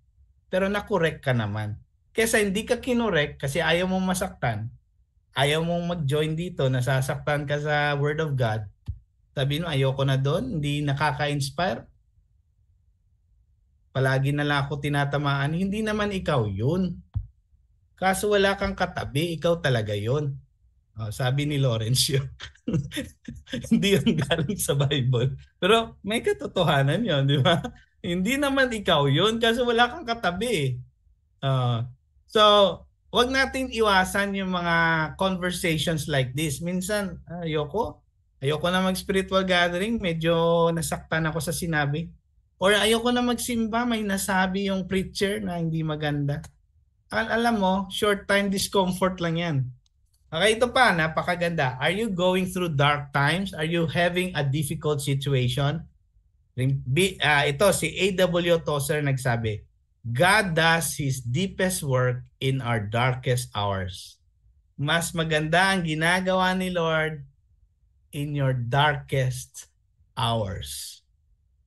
Pero nakorek ka naman. Kesa hindi ka kinorek kasi ayaw mo masaktan, ayaw mong mag-join dito, nasasaktan ka sa Word of God, sabihin mo, ayoko na doon, hindi nakaka-inspire, palagi na lang ako tinatamaan, hindi naman ikaw yun. Kaso wala kang katabi, ikaw talaga yun. Sabi ni Laurencio, hindi yun galing sa Bible. Pero may katotohanan yun, di ba? Hindi naman ikaw yun kasi wala kang katabi. So, wag natin iwasan yung mga conversations like this. Minsan, ayoko na mag-spiritual gathering, medyo nasaktan ako sa sinabi. Or ayoko na magsimba, may nasabi yung preacher na hindi maganda. Alam mo, short time discomfort lang yan. Okay, ito pa, napakaganda. Are you going through dark times? Are you having a difficult situation? Ito, si A.W. Tozer nagsabi, God does His deepest work in our darkest hours. Mas maganda ang ginagawa ni Lord in your darkest hours.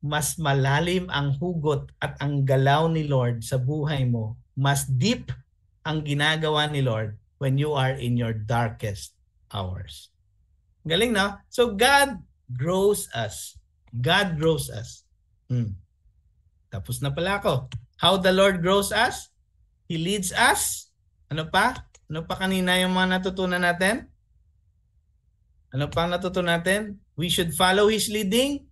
Mas malalim ang hugot at ang galaw ni Lord sa buhay mo. Mas deep ang ginagawa ni Lord when you are in your darkest hours. Galing, no? So God grows us. God grows us. Tapos na pala ako. How the Lord grows us? He leads us. Ano pa? Ano pa kanina yung mga natutunan natin? Ano pa ang natutunan natin? We should follow His leading.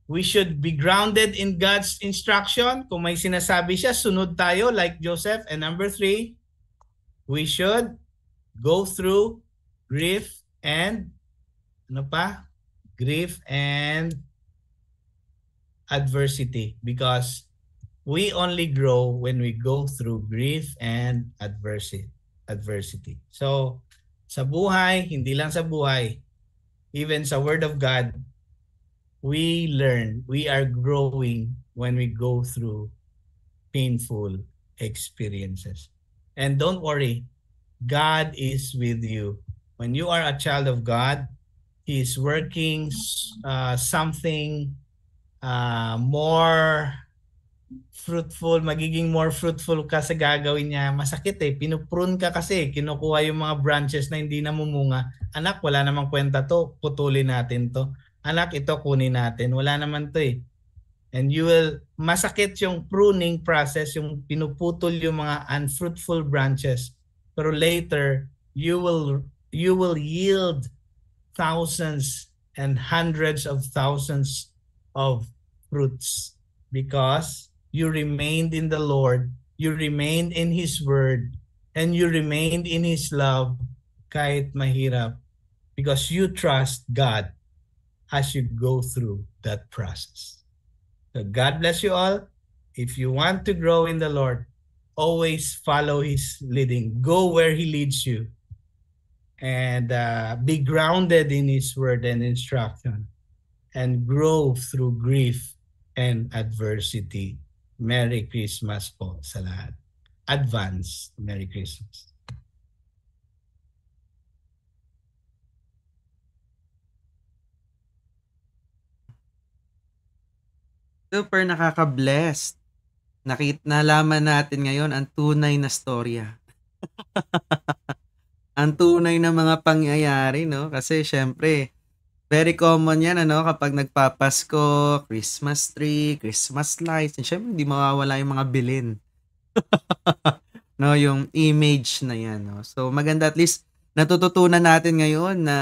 We should be grounded in God's instruction. Kung may sinasabi siya, sunod tayo like Joseph. And number 3, we should go through grief and adversity, because we only grow when we go through grief and adversity. So sa buhay, hindi lang sa buhay, even sa Word of God, we learn, we are growing when we go through painful experiences. And don't worry, God is with you. When you are a child of God, He is working something more fruitful, magiging more fruitful ka sa gagawin niya. Masakit pinuprune ka kasi, kinukuha yung mga branches na hindi namumunga. Anak, wala namang kwenta to, putulin natin to. Anak, ito kunin natin. Wala naman to And you will, masakit yung pruning process, yung pinuputol yung mga unfruitful branches. Pero later, you will yield thousands and hundreds of thousands of fruits because you remained in the Lord, you remained in His Word, and you remained in His love kahit mahirap, because you trust God as you go through that process. So God bless you all. If you want to grow in the Lord, always follow His leading. Go where He leads you. And be grounded in His Word and instruction. And grow through grief and adversity. Merry Christmas po sa lahat. Advance Merry Christmas. Super nakaka-blessed. Nalaman natin ngayon ang tunay na storya. Ang tunay na mga pangyayari, no? Kasi syempre, very common yan, kapag nagpapasko, Christmas tree, Christmas lights, and syempre, hindi mawawala yung mga bilin. No, yung image na yan, no? So, maganda, at least, natututunan natin ngayon na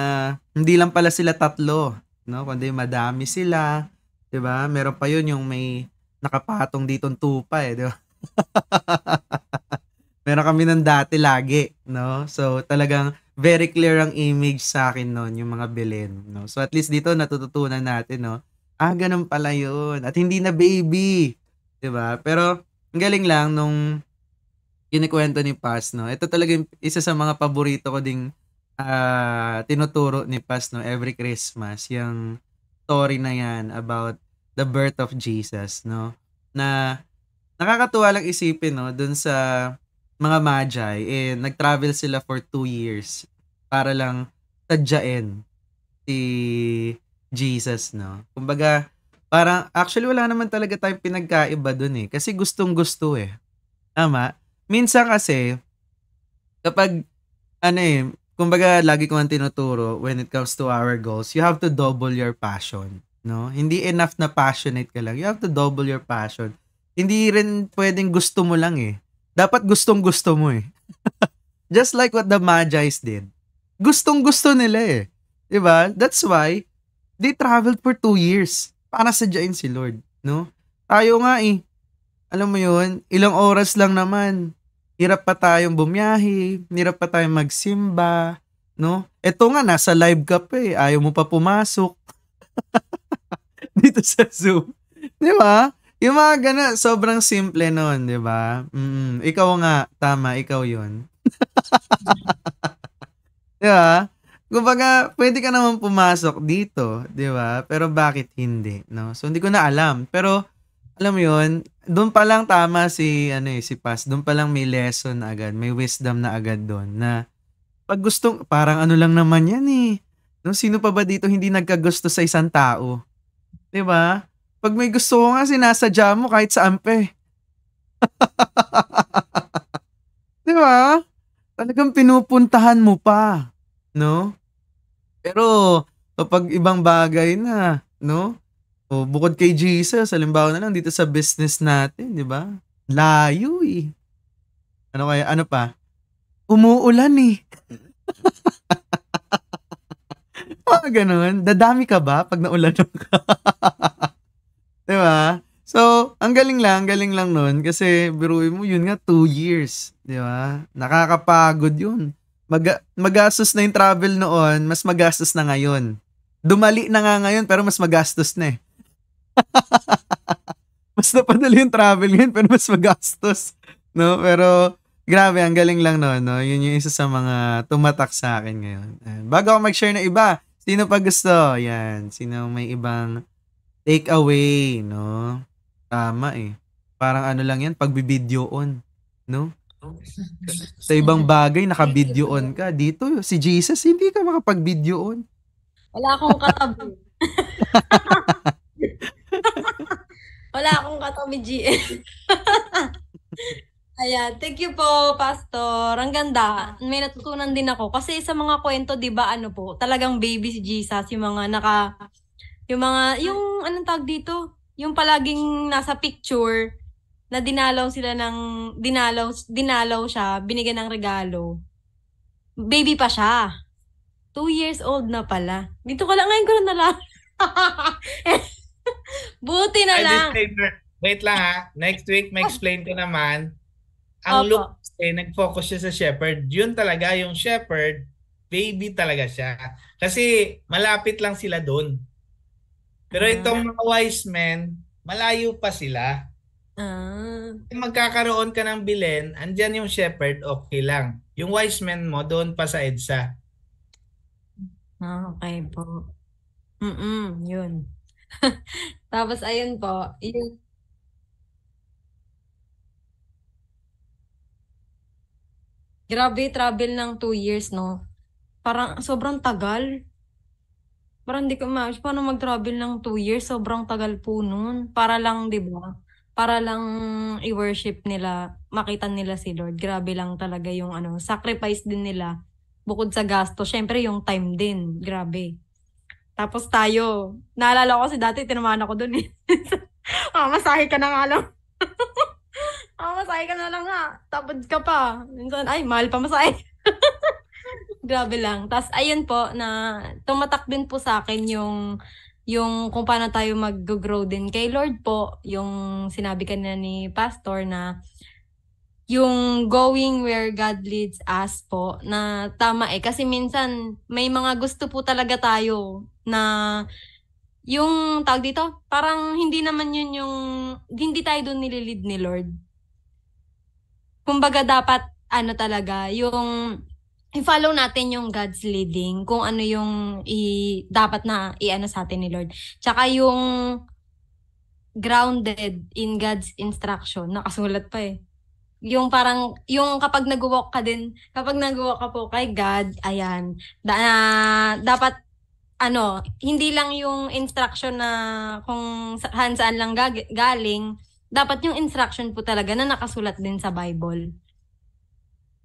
hindi lang pala sila tatlo, no? Kundi madami sila, diba? Meron pa yun yung may nakapatong ditong tupa, diba? Meron kami ng dati lagi, no? So, talagang very clear ang image sa akin noon, yung mga bilin, no? So, at least dito natututunan natin, no? Ganun pala yun. At hindi na baby, diba? Pero, ang galing lang nung kinikwento ni Paz, no? Ito talaga yung isa sa mga paborito ko ding tinuturo ni Paz, no? Every Christmas, yung story na yan about the birth of Jesus, no? Na nakakatuwa lang isipin, no? Dun sa mga magi, nag-travel sila for 2 years para lang tadyain si Jesus, no? Kumbaga, parang, actually, wala naman talaga tayong pinagkaiba dun kasi gustong-gusto Tama? Minsan kasi, kapag, kumbaga lagi ko ang tinuturo when it comes to our goals, you have to double your passion, no? Hindi enough na passionate ka lang. You have to double your passion. Hindi rin pwedeng gusto mo lang eh. Dapat gustong-gusto mo eh. Just like what the Magi's did. Gustong-gusto nila eh. 'Di ba? That's why they traveled for 2 years para sadyain si Lord, no? Tayo nga eh. Alam mo 'yun, ilang oras lang naman. Hirap pa tayong bumiyahe, hirap pa tayong magsimba, no? Eto nga nasa live ka pa eh, ayaw mo pa pumasok dito sa Zoom. 'Di ba? Yung mga ganun, sobrang simple nun, 'di ba? Ikaw nga, tama, ikaw 'yun. 'Di ba? Kumbaga, pwede ka naman pumasok dito, 'di ba? Pero bakit hindi, no? So hindi ko na alam. Pero alam mo 'yun, doon pa lang tama si si Paz. Doon pa lang may lesson na agad, may wisdom na agad doon na pag gustong parang ano lang naman 'yan eh. No, sino pa ba dito hindi nagkagusto sa isang tao? 'Di ba? Pag may gusto ko nga sinasadya mo kahit saan pa eh. 'Di ba? Talagang pinupuntahan mo pa, no? Pero kapag ibang bagay na, no? O bukod kay Jesus, halimbawa na lang dito sa business natin, 'di ba? Layo eh. Ano kaya ano pa? Umuulan eh. Mga ganun. Dadami ka ba pag naulan ka? 'Di ba? So, ang galing lang nun kasi biruin mo yun nga 2 years, 'di ba? Nakakapagod yun. Magastos na yung travel noon, mas magastos na ngayon. Dumali na nga ngayon pero mas magastos na eh. Mas napadali yung travel ngayon pero mas magastos, no? Pero grabe, ang galing lang no, no? Yun yung isa sa mga tumatak sa akin ngayon. Bago ako mag-share na iba, sino pa gusto? Yan, sino may ibang take away, no? Tama eh. Parang ano lang yan, pagbibideo on, no? Sa ibang bagay, naka-video on ka. Dito, si Jesus, hindi ka makapag-video on. Wala akong katabi. Wala akong katabi, GM. Ayan, thank you po, Pastor. Ang ganda. May natutunan din ako. Kasi sa mga kwento, di ba, ano po, talagang baby si Jesus, yung mga yung anong tawag dito? Yung palaging nasa picture, na dinalaw siya, binigyan ng regalo. Baby pa siya. 2 years old na pala. Dito ko lang, ngayon ko lang nalaman. Buti na lang. Disclaimer. Wait lang ha. Next week, may explain ko naman. Ang Opo. look nag-focus siya sa shepherd. Yun talaga, yung shepherd, baby talaga siya. Kasi malapit lang sila doon. Pero itong mga wise men, malayo pa sila. Magkakaroon ka ng bilin, andyan yung shepherd, okay lang. Yung wise men mo, doon pa sa EDSA. Okay po. Yun. Tapos ayun po, yung grabe, travel ng 2 years, no? Parang sobrang tagal. Parang hindi ko paano mag-travel ng 2 years, sobrang tagal po nun. Para lang, di ba? Para lang i-worship nila, makita nila si Lord. Grabe lang talaga yung sacrifice din nila. Bukod sa gasto, syempre yung time din. Grabe. Tapos tayo, naalala ko kasi dati, tinamaan ako dun eh. Masahe ka na nga lang. Masahe ka na lang nga. Tapos ka pa. Minsan, ay, mahal pa masahe. Grabe lang. Tapos, ayun po, na tumatak din po sa akin yung kung paano tayo mag-grow din kay Lord po. Yung sinabi kanina ni Pastor na yung going where God leads us po, na tama eh. Kasi minsan, may mga gusto po talaga tayo na yung tawag dito, parang hindi naman yun hindi tayo doon nililid ni Lord. Kumbaga dapat, talaga, yung i-follow natin yung God's leading, kung ano yung dapat na sa atin ni Lord. Tsaka yung grounded in God's instruction, nakasulat pa eh. Yung parang, yung kapag nag-walk ka po kay God, ayan, dapat, hindi lang yung instruction na kung saan lang galing, dapat yung instruction po talaga na nakasulat din sa Bible.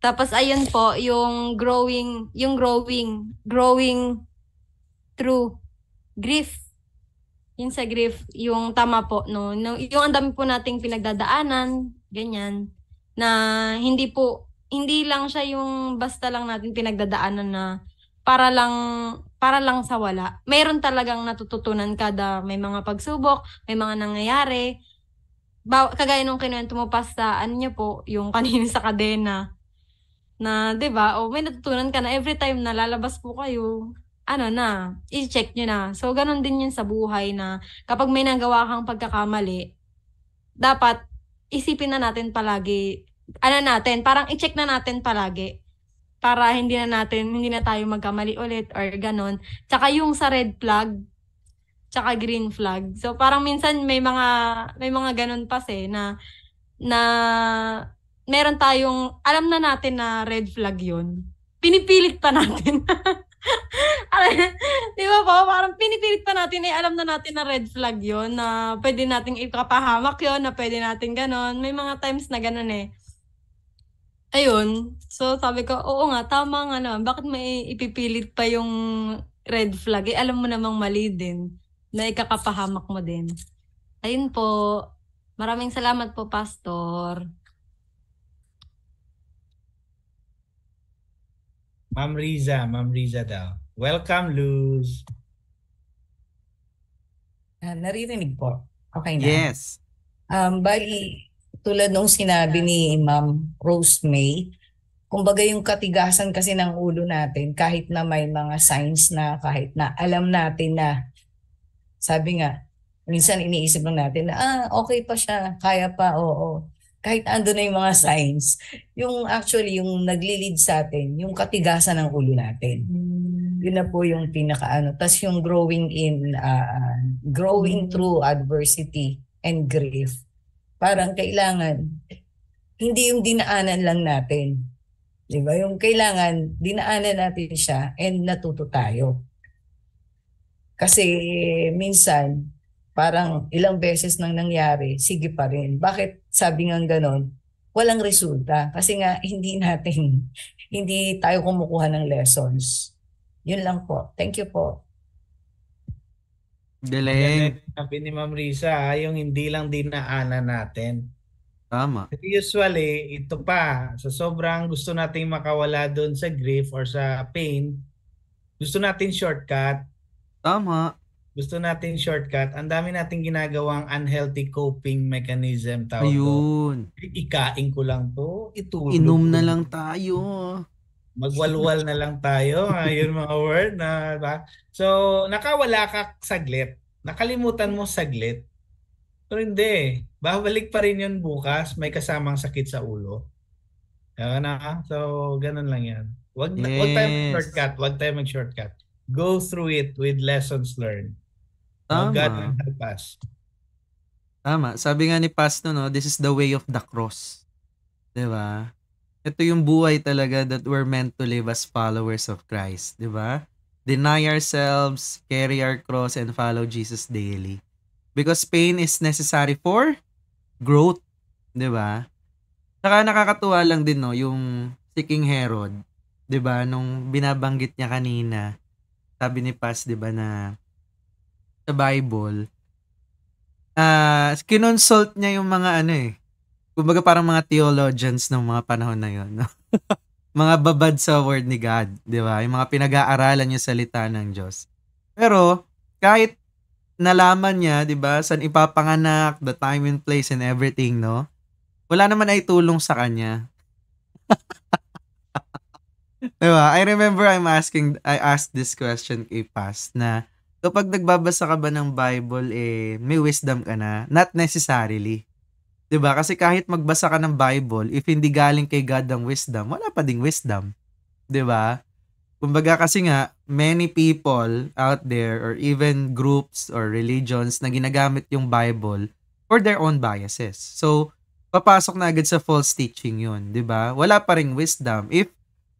Tapos ayun po, yung growing through grief. Yun sa grief, yung tama po, no? Yung ang dami po nating pinagdadaanan, ganyan, na hindi lang siya yung basta lang natin pinagdadaanan na para lang sa wala. Mayroon talagang natututunan kada may mga pagsubok, may mga nangyayari. Kagaya nung kinuwento mo pa sa ano niyo po, yung kanina sa kadena na 'di ba? O may natutunan ka na every time na lalabas po kayo, ano na, i-check niyo na. So ganun din yun sa buhay na kapag may nagawa kang pagkakamali, dapat isipin na natin palagi, parang i-check na natin palagi para hindi na tayo magkamali ulit or ganun. Tsaka yung sa red flag, tsaka green flag. So parang minsan may mga ganun pa na meron tayong alam na natin na red flag 'yun. Pinipilit pa natin. Di ba po? Parang pinipilit pa natin alam na natin na red flag 'yun, na pwede nating ikapahamak 'yun, na pwede nating ganon. May mga times na ganon eh. Ayun. So sabi ko, oo nga, tama nga naman. Bakit may ipipilit pa yung red flag? Eh, alam mo namang mali din na ikakapahamak mo din. Ayun po. Maraming salamat po, Pastor. Ma'am Riza daw. Welcome, Luz. Naririnig po. Okay na. Yes. Bali, tulad nung sinabi ni Ma'am Rose May, kumbaga yung katigasan kasi ng ulo natin, kahit na may mga signs na, kahit na alam natin na, sabi nga, minsan iniisip lang natin na, okay pa siya, kaya pa, oo. Kahit ando na yung mga signs, yung actually, yung nagli-lead sa atin, yung katigasan ng ulo natin. Yun na po yung pinakaano. Tapos yung growing through adversity and grief. Parang kailangan, hindi yung dinaanan lang natin. Di ba? Yung kailangan, dinaanan natin siya and natuto tayo. Kasi minsan, parang ilang beses nang nangyari, sige pa rin. Bakit sabi nga ganon? Walang resulta. Kasi nga, hindi tayo kumukuha ng lessons. Yun lang po. Thank you po. Galing. Sabi ni Ma'am Riza, yung hindi lang dinaanan natin. Tama. Kasi usually, ito pa, sa sobrang gusto nating makawala doon sa grief or sa pain, gusto natin shortcut. Tama. Gusto natin shortcut. Ang dami nating ginagawang unhealthy coping mechanism tawag to. Ayun. Ikain ko lang to, itulog. Inom na lang tayo. Magwalwal na lang tayo. Ayun mga word na, ba? So, nakawala ka saglit. Nakalimutan mo saglit. Pero hindi. Babalik pa rin yun bukas. May kasamang sakit sa ulo. So, ganun lang yan. Wag tayo mag-shortcut. Wag tayo mag-shortcut. Go through it with lessons learned. Tama. God will help us. Tama. Sabi nga ni Pasto, no, this is the way of the cross. Diba? Ito yung buhay talaga that we're meant to live as followers of Christ. Diba? Deny ourselves, carry our cross, and follow Jesus daily. Because pain is necessary for growth. Diba? Saka nakakatuwa lang din, no, yung si King Herod. Diba? Nung binabanggit niya kanina, sabi ni Paz, diba, na sa Bible, kinonsult niya yung mga kumbaga parang mga theologians ng mga panahon na yun. No? Mga babad sa word ni God, di ba? Yung mga pinag-aaralan yung salita ng Diyos. Pero, kahit nalaman niya, di ba, saan ipapanganak, the time and place and everything, no? Wala naman ay tulong sa kanya. Diba? I remember I asked this question kay Paz na kapag nagbabasa ka ba ng Bible, may wisdom ka na? Not necessarily. Diba? Kasi kahit magbasa ka ng Bible, if hindi galing kay God ang wisdom, wala pa ding wisdom. Diba? Kumbaga kasi nga, many people out there or even groups or religions na ginagamit yung Bible for their own biases. So, papasok na agad sa false teaching yun. Diba? Wala pa ring wisdom if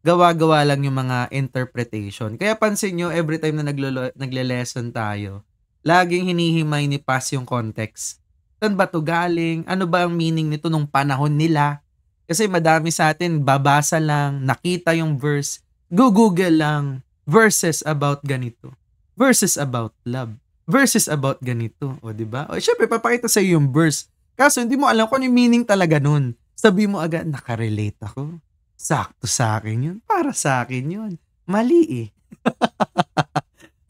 gawa-gawa lang yung mga interpretation. Kaya pansin nyo, every time na nagle-lesson tayo, laging hinihimay ni Paz yung context. Saan ba to galing? Ano ba ang meaning nito nung panahon nila? Kasi madami sa atin, babasa lang, nakita yung verse, Google lang, verses about ganito, verses about love, verses about ganito, o di ba? O syempre papakita sa iyo yung verse. Kaso hindi mo alam kung ano yung meaning talaga nun. Sabi mo agad, nakarelate ako. Sakto sa akin yun. Para sa akin yun. Mali eh.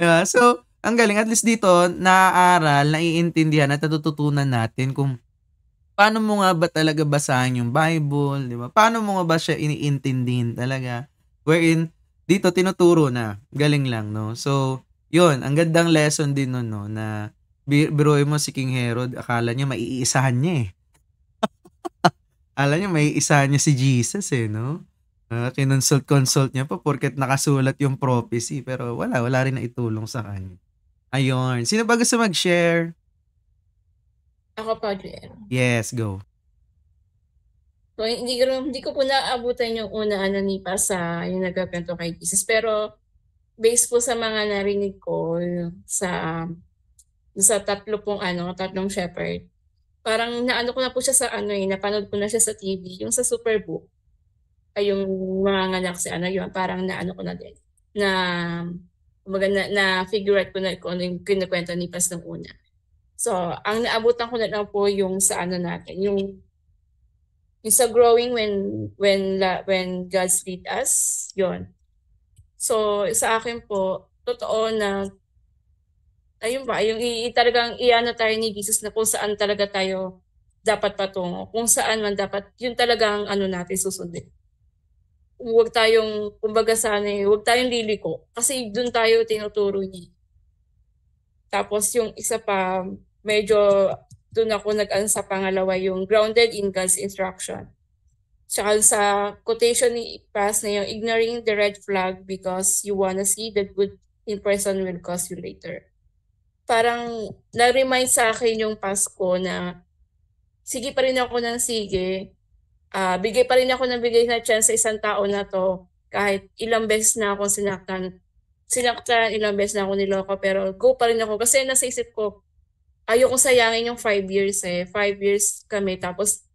Diba? So, ang galing. At least dito, naaaral, naiintindihan at natututunan natin kung paano mo nga ba talaga basahin yung Bible, di ba? Paano mo nga ba siya iniintindihin talaga? Wherein, dito tinuturo na. Galing lang, no? So, yun, ang gandang lesson din nun, no? Na biruin mo si King Herod, akala niya maiisahan niya eh. Akala niya maiisahan niya si Jesus eh, no? Kinonsult-consult niya pa porket nakasulat yung prophecy. Pero wala rin na itulong sa kanya. Ayun. Sino ba gusto mag-share? Ako pa, Jen. Yes, go. So, hindi ko po naabutan yung una ni Pa sa yung nagkakwento kay Jesus. Pero, based po sa mga narinig ko sa tatlong shepherd, parang naano ko na po siya sa napanood ko na siya sa TV, yung sa Superbook, ay yung mga nganak si yun, parang naano ko na din. Na figure out ko na kung ano yung kinukwento ni Pas ng una. So, ang naabutan ko na lang po yung sa natin, yung sa growing when God lead us, yon. So, sa akin po, totoo na, ayun ba, yung talagang tayo ni Jesus na kung saan talaga tayo dapat patungo. Kung saan man dapat, yun talagang natin susundin. Huwag tayong, kumbaga huwag tayong liliko. Kasi dun tayo tinuturo niya. Tapos yung isa pa, medyo dun ako sa pangalawa, yung grounded in God's instruction. Tsaka sa quotation ni Pas na yung ignoring the red flag because you wanna see the good in person will cost you later. Parang na-remind sa akin yung Pasko na sige pa rin ako ng sige, bigay pa rin ako ng bigay na chance sa isang tao na to kahit ilang beses na ako sinaktan, ilang beses na ako niloko, pero go pa rin ako kasi nasa isip ko, ayoko sayangin yung 5 years 5 years kami, tapos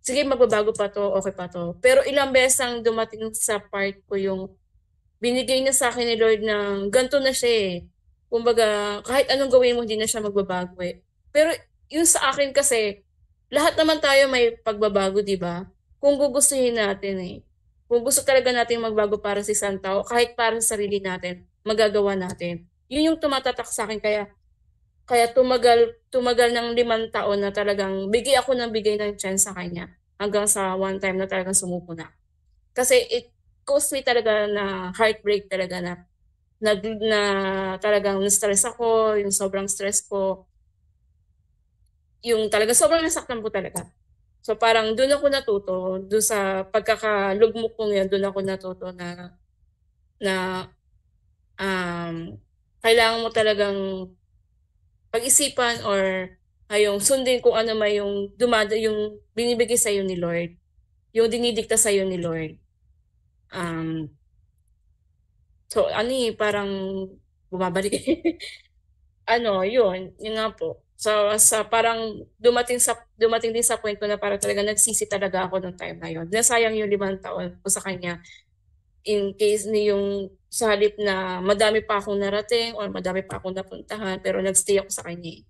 sige magbabago pa to, okay pa to. Pero ilang beses ang dumating sa part ko yung binigay niya sa akin ni Lord ng ganito na siya Kumbaga, kahit anong gawin mo, hindi na siya magbabago Pero yung sa akin kasi, lahat naman tayo may pagbabago, di ba? Kung gugustuhin natin Kung gusto talaga natin magbago para sa isang tao, kahit para sa sarili natin, magagawa natin. Yun yung tumatatak sa akin. Kaya tumagal ng 5 taon na talagang bigay ako ng bigay ng chance sa kanya. Hanggang sa one time na talagang sumuko na. Kasi it caused me talaga na heartbreak talaga na talagang na-stress ako, yung sobrang stress ko. Yung talaga sobrang nasaktan po talaga. So parang doon ako natuto, doon sa pagkakalugmok kong yan, doon ako natuto na kailangan mo talagang pag-isipan or yung sundin kung ano may yung yung binibigay sa iyo ni Lord, yung dinidikta sa iyo ni Lord. So parang bumabalik. Yun nga po. So parang dumating din sa point ko na parang talaga nagsisi talaga ako nung time na yun. Nasayang yung 5 taon ko sa kanya in case yung sa halip na madami pa akong narating or madami pa akong napuntahan, pero nagstay ako sa kanya.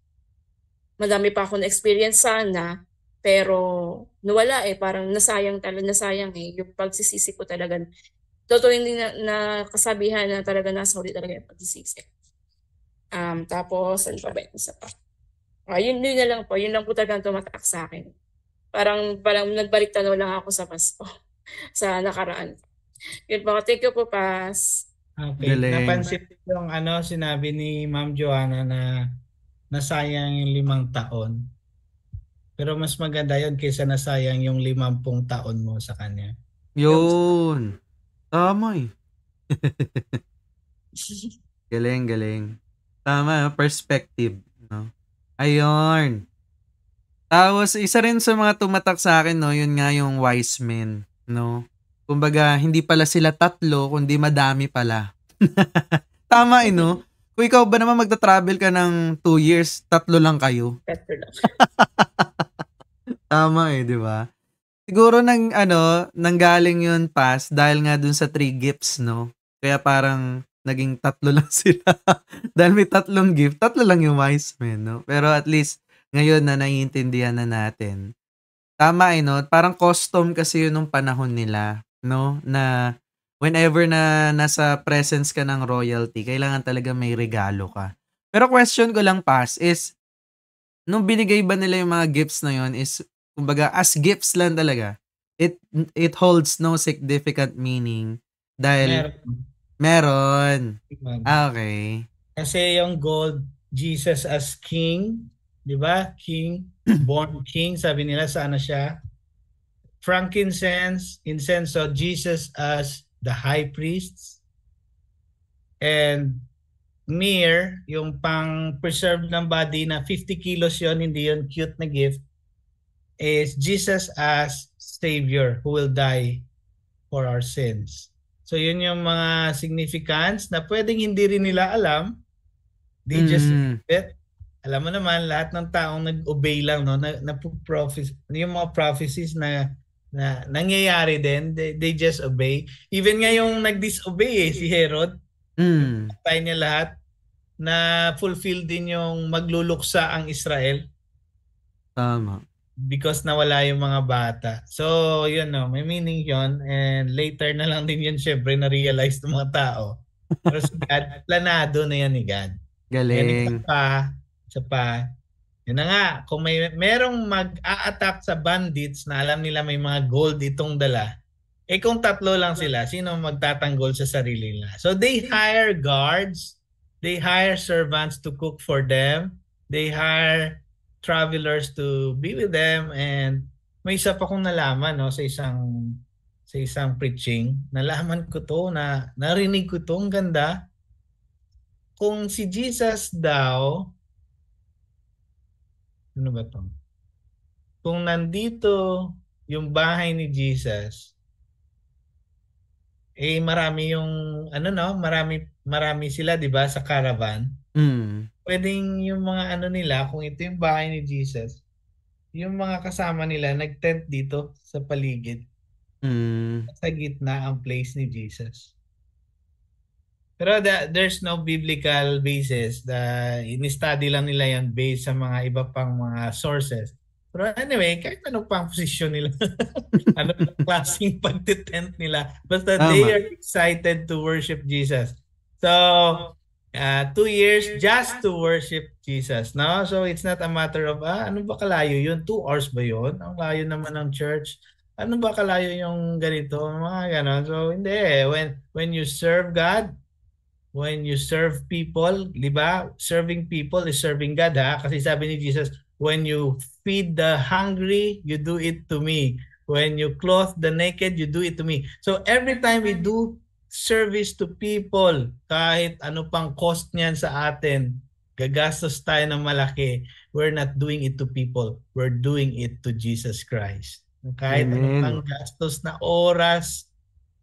Madami pa akong na-experience sana, pero nawala parang nasayang yung pagsisisi ko talaga. Totoo hindi na kasabihan na talaga nasa huli talaga yung pagsisisi. Tapos, ano pa ba yung isa pa? Yun na lang po. Yun lang po talagang tumatak sa akin. Parang nagbalik tanaw lang ako sa Pasko. Sa nakaraan. Yun po. Thank you po, Pas. Okay. Galing. Napansin ko yung sinabi ni Ma'am Joanna na nasayang yung 5 taon. Pero mas maganda yun kaysa nasayang yung 50 taon mo sa kanya. Yun. Tama Galing. Tama, perspective. No? Ayun. Tapos, isa rin sa mga tumatak sa akin, no, yun nga yung wise men. No? Kumbaga, hindi pala sila 3, kundi madami pala. Tama no? Kung ikaw ba naman magta-travel ka ng 2 years, 3 lang kayo. Better lang. Tama di ba? Siguro nanggaling yun dahil nga dun sa 3 gifts, no? Kaya parang naging 3 lang sila. Dahil may 3 gift, 3 lang yung wise men, no? Pero at least ngayon na naiintindihan na natin. Tama, no? Parang custom kasi yun nung panahon nila, no? Na whenever na nasa presence ka ng royalty, kailangan talaga may regalo ka. Pero question ko lang, is nung binigay ba nila yung mga gifts na yun is, kumbaga, as gifts lang talaga, it holds no significant meaning dahil Meron. meron. Okay. Kasi yung gold, Jesus as king, di ba? King, born king, sabi nila sa ano siya. Frankincense, incense, Jesus as the high priests. And myrrh, yung pang-preserve ng body na 50 kilos yon, hindi yon cute na gift, is Jesus as Savior who will die for our sins. So yun yung mga significance na pwedeng hindi rin nila alam. They just it. Alam mo naman, lahat ng taong nag-obey lang, no? Yung mga prophecies na nangyayari din, they just obey. Even nga yung nag-disobey si Herod, patay niya lahat, na fulfill din yung magluluksa ang Israel. Tama. Because nawala yung mga bata. So, yun, no, may meaning yun. And later na lang din yun, syempre, na-realize ng mga tao. Pero si God, planado na yan ni God. Galing. And isa pa, yun na nga, kung merong mag-a-attack sa bandits na alam nila may mga gold itong dala, kung 3 lang sila, sino magtatanggol sa sarili nila? So, they hire guards, they hire servants to cook for them, they hire travelers to be with them, and may isa pa kong nalaman, no, sa isang preaching. Nalaman ko to, narinig ko to, ang ganda. Kung si Jesus daw, ano ba to? Kung nandito yung bahay ni Jesus, marami yung marami sila, 'di ba, sa caravan. Pwedeng yung mga nila, kung ito yung bahay ni Jesus, yung mga kasama nila nag-tent dito sa paligid. Sa gitna ang place ni Jesus. Pero there's no biblical basis. In-study lang nila yan based sa mga iba pang mga sources. Pero anyway, kahit anong pang posisyon nila, anong klaseng pag-tent nila, basta they are excited to worship Jesus. So, 2 years just to worship Jesus, no? So it's not a matter of ano ba kalayo yun? 2 hours ba yun? Ang layo naman ng church. Ano ba kalayo yung ganito? Mga ganon. So hindi. When you serve God, when you serve people, di ba? Serving people is serving God, ha? Kasi sabi ni Jesus, when you feed the hungry, you do it to me. When you clothe the naked, you do it to me. So every time we do service to people, kahit ano pang cost niyan sa atin, gagastos tayo ng malaki, we're not doing it to people, we're doing it to Jesus Christ. Kahit ano pang gastos na oras,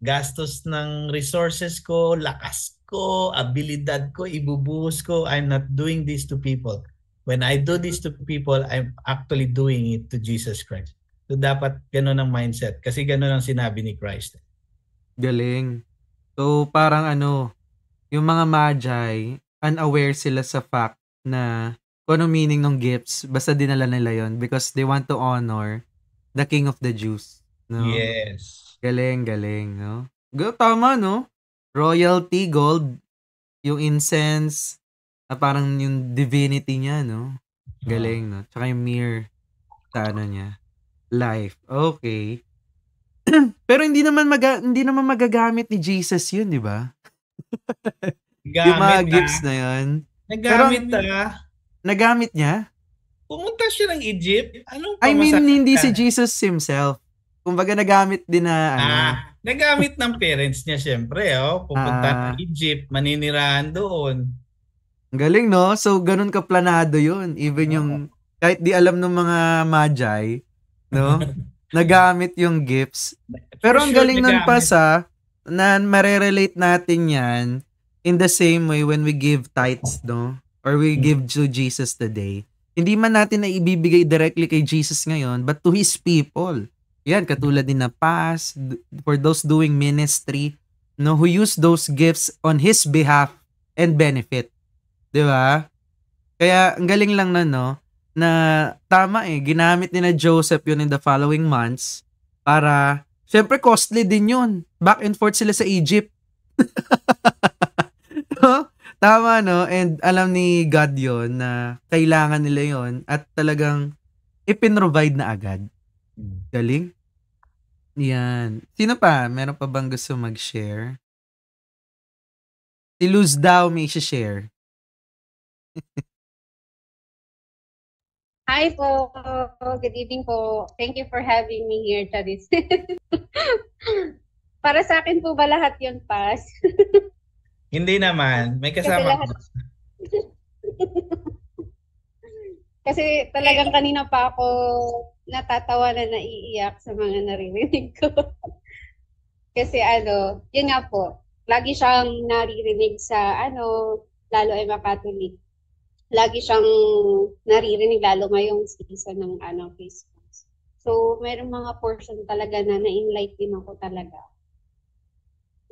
gastos ng resources ko, lakas ko, abilidad ko, ibubuhos ko, I'm not doing this to people. When I do this to people, I'm actually doing it to Jesus Christ. So dapat ganun ang mindset, kasi ganun ang sinabi ni Christ. Galing. So, parang yung mga magi, unaware sila sa fact na kung ano meaning ng gifts, basta dinala nila yon because they want to honor the King of the Jews. No? Yes. Galing, no? Tama, no? Royalty, gold, yung incense, parang yung divinity niya, no? Galing, no? Tsaka yung mirror sa niya. Life. Okay. Pero hindi naman magagamit ni Jesus yun, di ba? Yung mga gifts na yun. Nagamit niya? Pumunta siya ng Egypt? Anong hindi si Jesus himself. Kumbaga nagamit din na nagamit ng parents niya syempre, pupunta ng Egypt, maninirahan doon. Galing, no? So, ganun kaplanado yun. Even yung, kahit di alam ng mga magi, no? Nagamit yung gifts. Pero ang galing nun pa na marerelate natin yan in the same way when we give tithes, no? Or we give to Jesus today. Hindi man natin na ibibigay directly kay Jesus ngayon, but to His people. Yan, katulad din na Paz, for those doing ministry, no, who use those gifts on His behalf and benefit. Di ba? Kaya ang galing lang na, no, na tama ginamit ni na Joseph yun in the following months para, syempre costly din yun. Back and forth sila sa Egypt. No? Tama, no? And alam ni God yun na kailangan nila yun at talagang ipinrovide na agad. Galing. Yan. Sino pa? Meron pa bang gusto mag-share? Si Luz daw may share. Hi po. Good evening po. Thank you for having me here, Charis. Para sa akin po ba lahat yun, Pas? Hindi naman. May Kasi kasama lahat. ko. Kasi talagang kanina pa ako natatawa na naiiyak sa mga naririnig ko. Kasi yun nga po, lagi siyang naririnig sa lalo ay Makatolik. Lagi siyang naririnig lalo ngayong season ng Christmas. So, mayroong mga portion talaga na na-enlighten ako talaga.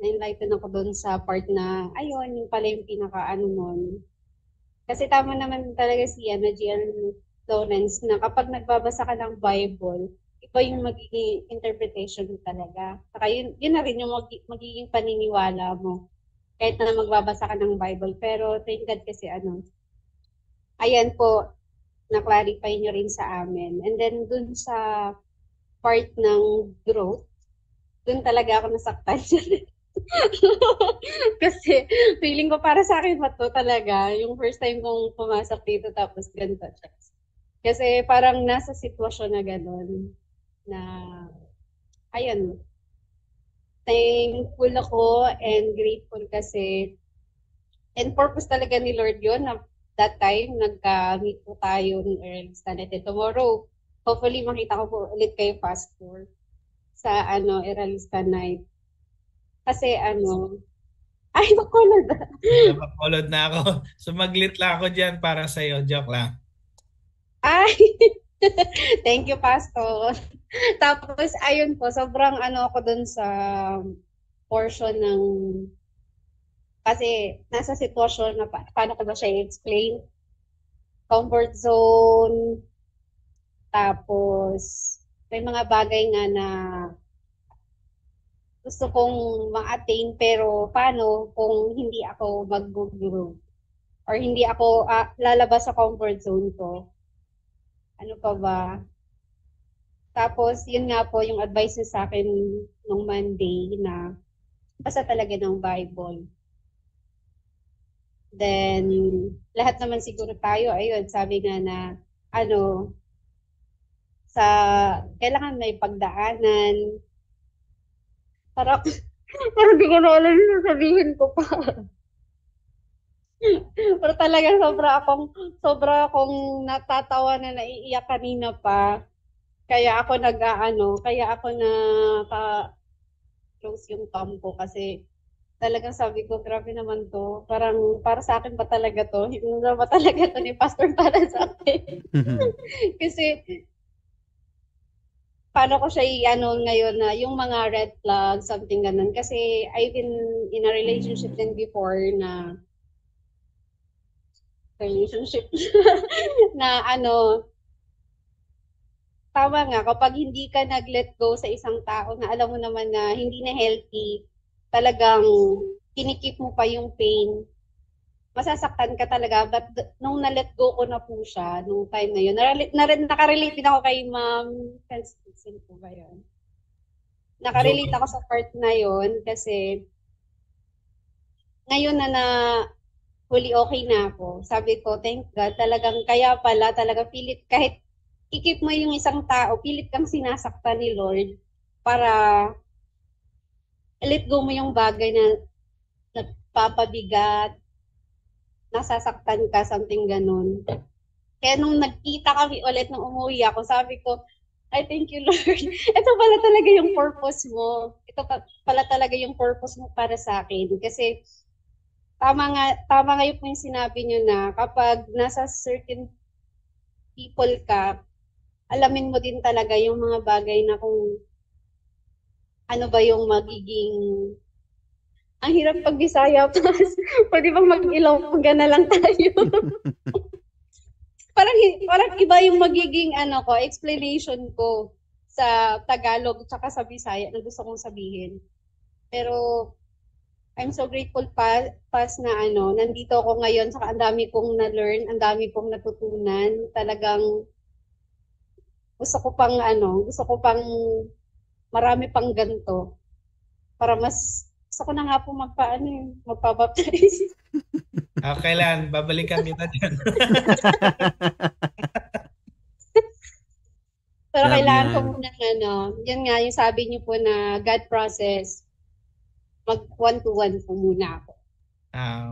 Na-enlighten ako doon sa part na, ayun, yung pala yung nun. Kasi tama naman talaga si G.L. Lawrence na kapag nagbabasa ka ng Bible, iba yung magiging interpretation mo talaga. Saka yun na rin yung magiging paniniwala mo. Kahit na magbabasa ka ng Bible. Pero thank God kasi ayan po, na-clarify nyo rin sa amin. And then dun sa part ng growth, dun talaga ako nasaktan. Kasi feeling ko para sa akin to talaga, yung first time kong pumasok dito tapos ganito. Kasi parang nasa sitwasyon na gano'n na, ayun, thankful ako and grateful kasi and purpose talaga ni Lord yun na that time nagka-meet po tayo ng Early Standard. Tomorrow, hopefully makita ko po ulit kayo pastor sa Eralista Night. Kasi ay, bakulod. Napakulod na ako. Sumaglit lang ako dyan para sa'yo. Joke lang. Ay, thank you, Pastor. Tapos, ayun po, sobrang ako dun sa portion ng, kasi nasa sitwasyon na, paano ko ba siya i-explain? Comfort zone, tapos, may mga bagay nga na gusto kong ma-attain pero paano kung hindi ako mag-grow or hindi ako lalabas sa comfort zone ko. Ano pa ba? Tapos, yun nga po yung advice niya sa akin nung Monday na basa talaga ng Bible. Then, lahat naman siguro tayo, ayun, sabi nga na, kailangan may pagdaanan. Parang hindi ko na alam yung sasabihin ko pa. Pero talaga sobra akong natatawa na naiiyak kanina pa. Kaya ako close yung thumb ko kasi talagang sabi ko, grabe naman to. Parang para sa akin ba talaga to? Hindi ba talaga to ni Pastor para sa akin? Kasi paano ko siya ngayon na yung mga red flags, something ganun. Kasi I've been in a relationship din before na na tama nga, kapag hindi ka nag-let go sa isang tao na alam mo naman na hindi na healthy, talagang kinikip mo pa yung pain, masasaktan ka talaga. But nung na-let go ko na po siya, nung time na yun, nakarelate din ako kay Ma'am Constance po ba yun? Nakarelate ako sa part na yun kasi ngayon na huli okay na ako. Sabi ko, thank God, talagang kaya pala, talaga pilit, kahit ikip mo yung isang tao, pilit kang sinasaktan ni Lord para let go mo yung bagay na nagpapabigat, nasasaktan ka, something ganun. Kaya nung nagkita kami ulit, nung umuwi ako, sabi ko, I thank you, Lord. Ito pala talaga yung purpose mo. Ito pala talaga yung purpose mo para sa akin. Kasi tama nga yung sinabi nyo na kapag nasa certain people ka, alamin mo din talaga yung mga bagay na kung ano ba yung magiging ang hirap pag Bisaya plus. Pwede bang mag-Ilongga na lang tayo? parang iba yung magiging ano ko, explanation ko sa Tagalog at sa Bisaya na gusto kong sabihin. Pero I'm so grateful pas na ano, nandito ako ngayon saka ang dami kong na-learn, ang dami kong natutunan. Talagang gusto ko pang marami pang ganito para mas gusto ko na nga po magpabaptize. Kailan? Babalikan kita dyan. Pero Love kailangan ko yan. muna yun nga yung sabi niyo po na God process, mag one-to-one po muna ako.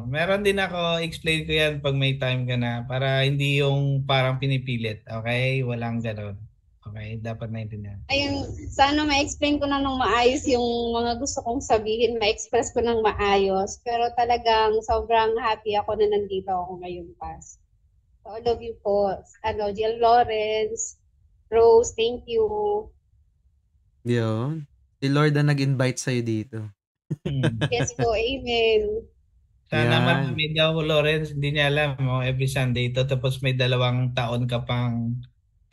Meron din ako, explain ko yan pag may time ka na para hindi yung parang pinipilit. Okay? Walang ganon. Okay? Dapat naintindihan. Ayun, sana ma-explain ko na ng maayos yung mga gusto kong sabihin, ma-express ko ng maayos. Pero talagang sobrang happy ako na nandito ako ngayon, Pas. So, all of you po, Jill Lawrence, Rose, thank you. Yun. Si Lord na nag-invite sa'yo dito. Yes po, amen. Sana Yan. marami daw, Lawrence, hindi niya alam mo, every Sunday ito, tapos may 2 taon ka pang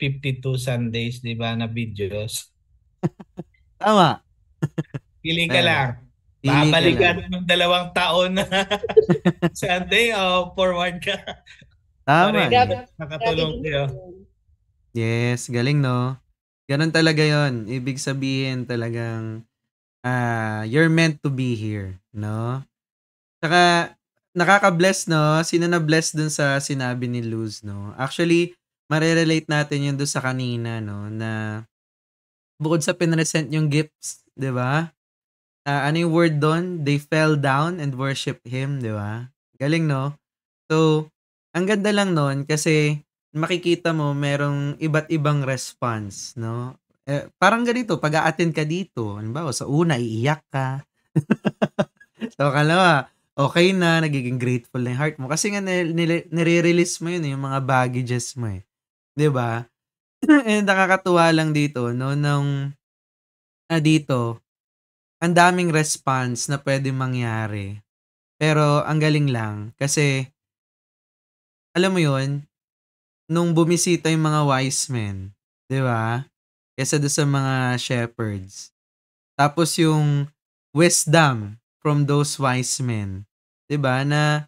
52 Sundays, di ba, na videos. Tama. Pili ka lang. Pili ka Babalikan lang. ng 2 taon na Sunday o forward ka. Tama. Sorry, Grabe, nakatulong grabe din kayo. po yun. Yes, galing no. Ganun talaga yon. Ibig sabihin talagang you're meant to be here, no? Saka nakaka-bless, no? Sino na bless dun sa sinabi ni Luz, no? Actually, marirelate natin yun dun sa kanina, no? Na bukod sa pinresent yung gifts, di ba? Ano yung word doon? They fell down and worshiped him, di ba? Galing, no? So, ang ganda lang nun kasi makikita mo merong iba't ibang response, no? Parang ganito, pag a-attend ka dito, halimbawa, sa una, iiyak ka. So, kalawa, okay na, nagiging grateful na yung heart mo. Kasi nga, nire-release mo yun, yung mga baggages mo eh. Di ba? And nakakatuwa lang dito, no? Nung dito, ang daming response na pwede mangyari. Pero, ang galing lang. Kasi, alam mo yun, nung bumisita yung mga wise men, di ba? Kesa doon sa mga shepherds. Tapos yung wisdom from those wise men. Di ba? Na,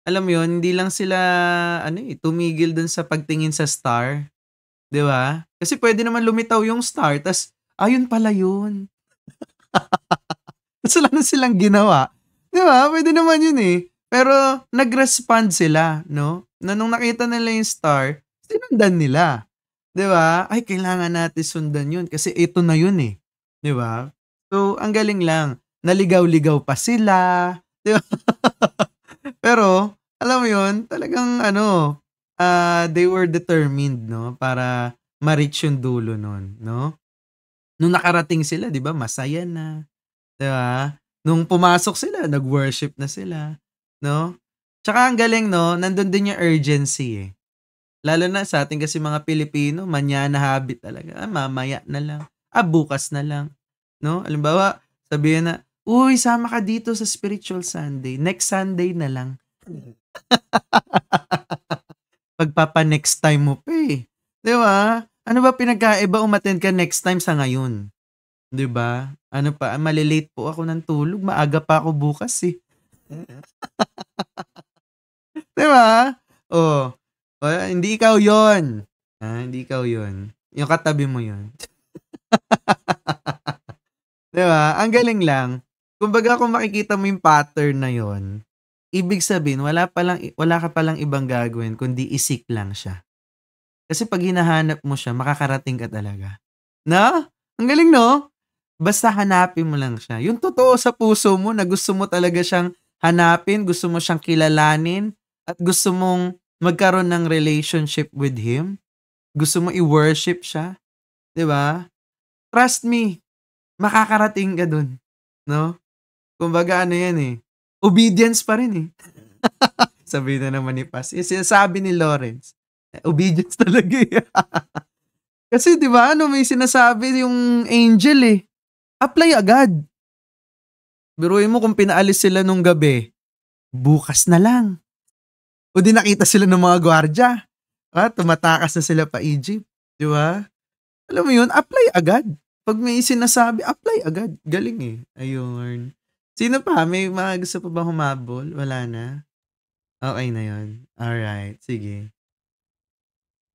alam mo yun, hindi lang sila, tumigil dun sa pagtingin sa star. Di ba? Kasi pwede naman lumitaw yung star, tas, ayun pala yun. Tas wala na silang ginawa. Di ba? Pwede naman yun eh. Pero, nag-respond sila, no? Na nung nakita nila yung star, sinundan nila. Di ba? Ay, kailangan natin sundan yun kasi ito na yun eh. Di ba? So, ang galing lang. Naligaw-ligaw pa sila. Di ba? Pero, alam mo yun, talagang they were determined, no? Para ma-reach yung dulo nun, no? Nung nakarating sila, di ba? Masaya na. Di ba? Nung pumasok sila, nag-worship na sila. No? Tsaka ang galing, no? Nandun din yung urgency eh. Lalo na sa ating kasi mga Pilipino, manyana habit talaga. Mamaya na lang. Bukas na lang. No? Halimbawa, sabihin na, uy, sama ka dito sa Spiritual Sunday. Next Sunday na lang. Pagpapa-next time mo pa eh. Di ba? Ano ba pinagkaiba umattend ka next time sa ngayon? Di ba? Ano pa? Malilate po ako ng tulog. Maaga pa ako bukas eh. Di ba? Oh. Hindi ikaw yon. Hindi ikaw yon. Yung katabi mo yon. Di ba? Ang galing lang. Kumbaga kung makikita mo yung pattern na yon, ibig sabihin, wala ka palang ibang gagawin kundi isik lang siya. Kasi pag hinahanap mo siya, makakarating ka talaga. No? Ang galing, no? Basta hanapin mo lang siya. Yung totoo sa puso mo na gusto mo talaga siyang hanapin, gusto mo siyang kilalanin, at gusto mong magkaroon ng relationship with Him. Gusto mo i-worship siya. Diba? Trust me, makakarating ka dun. No? Kumbaga yan eh. Obedience pa rin eh. Sabi na naman ni Paz. Yung sinasabi ni Lawrence, obedience talaga eh. Kasi 'di ba ano may sinasabi yung angel eh. Apply agad. Biruin mo kung pinaalis sila nung gabi, bukas na lang. O di nakita sila ng mga gwardiya. Tumatakas na sila pa Egypt. 'Di ba? Alam mo yun, apply agad. Pag may sinasabi, apply agad. Galing eh. Ayun. Sino pa? May mga gusto pa bang humabol? Wala na? Okay na yun. Alright, sige.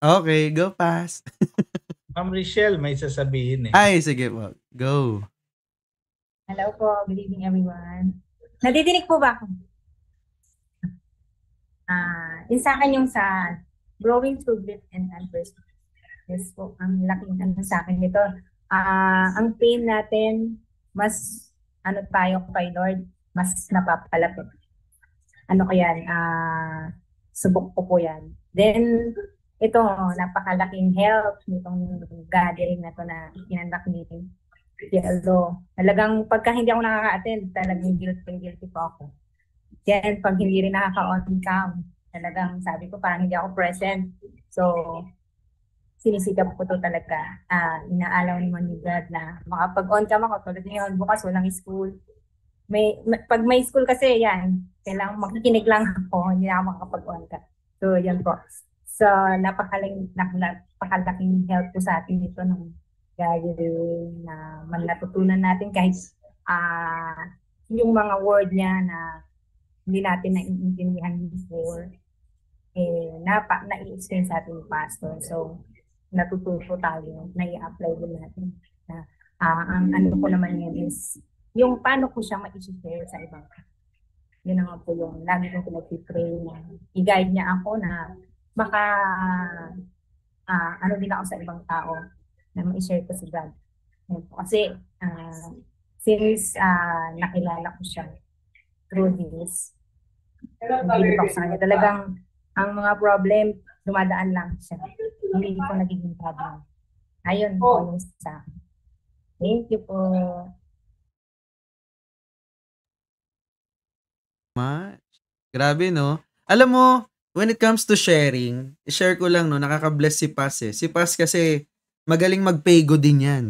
Okay, go pass. Ma'am Richelle, may sasabihin eh. Ay, sige po. Go. Hello po, good evening everyone. Nadidinig po ba ako? Yung sa akin yung sa growing through grief and adversity. Yes po, ang laking ano sa akin nito. Ang pain natin, mas ano tayo kay Lord, mas napapalapit. Ano ko yan, subok ko po yan. Then, ito, napakalaking help nitong gathering na to na kinandak ni Yellow. Talagang pagka hindi ako nakaka-attend, talagang guilty po ako. Yan, pag hindi rin nakaka-on cam, talagang sabi ko parang hindi ako present. So, sinisikap ko to talaga. Inaalaw naman ni God na makapag-on cam ako. Tulad ngayon, bukas walang school. Pag may school kasi, yan, kailangan makikinig lang ako, hindi na ako makapag-on cam. So, yan po. So, napakalaking help po sa atin ito ng gathering na natutunan natin kahit yung mga word niya na hindi natin naiintindihan before, na-i-explain sa ating pastor. So, natututo tayo, na-i-apply din natin. Ang ano ko naman yun is, yung paano ko siya ma-share sa ibang tao. Yun naman po yung lagi kong pinag-pray na i-guide niya ako na ano din ako sa ibang tao na ma-share ko si God. Kasi since nakilala ko siya through this, hindi ko sa kanya. Talagang ang mga problem, dumadaan lang siya. Hindi ko nagiging problem. Ayun po yung sa akin. Thank you po. Grabe no? Alam mo, when it comes to sharing, i-share ko lang no, nakaka-bless si Paz eh. Si Paz kasi magaling mag-paygo din yan.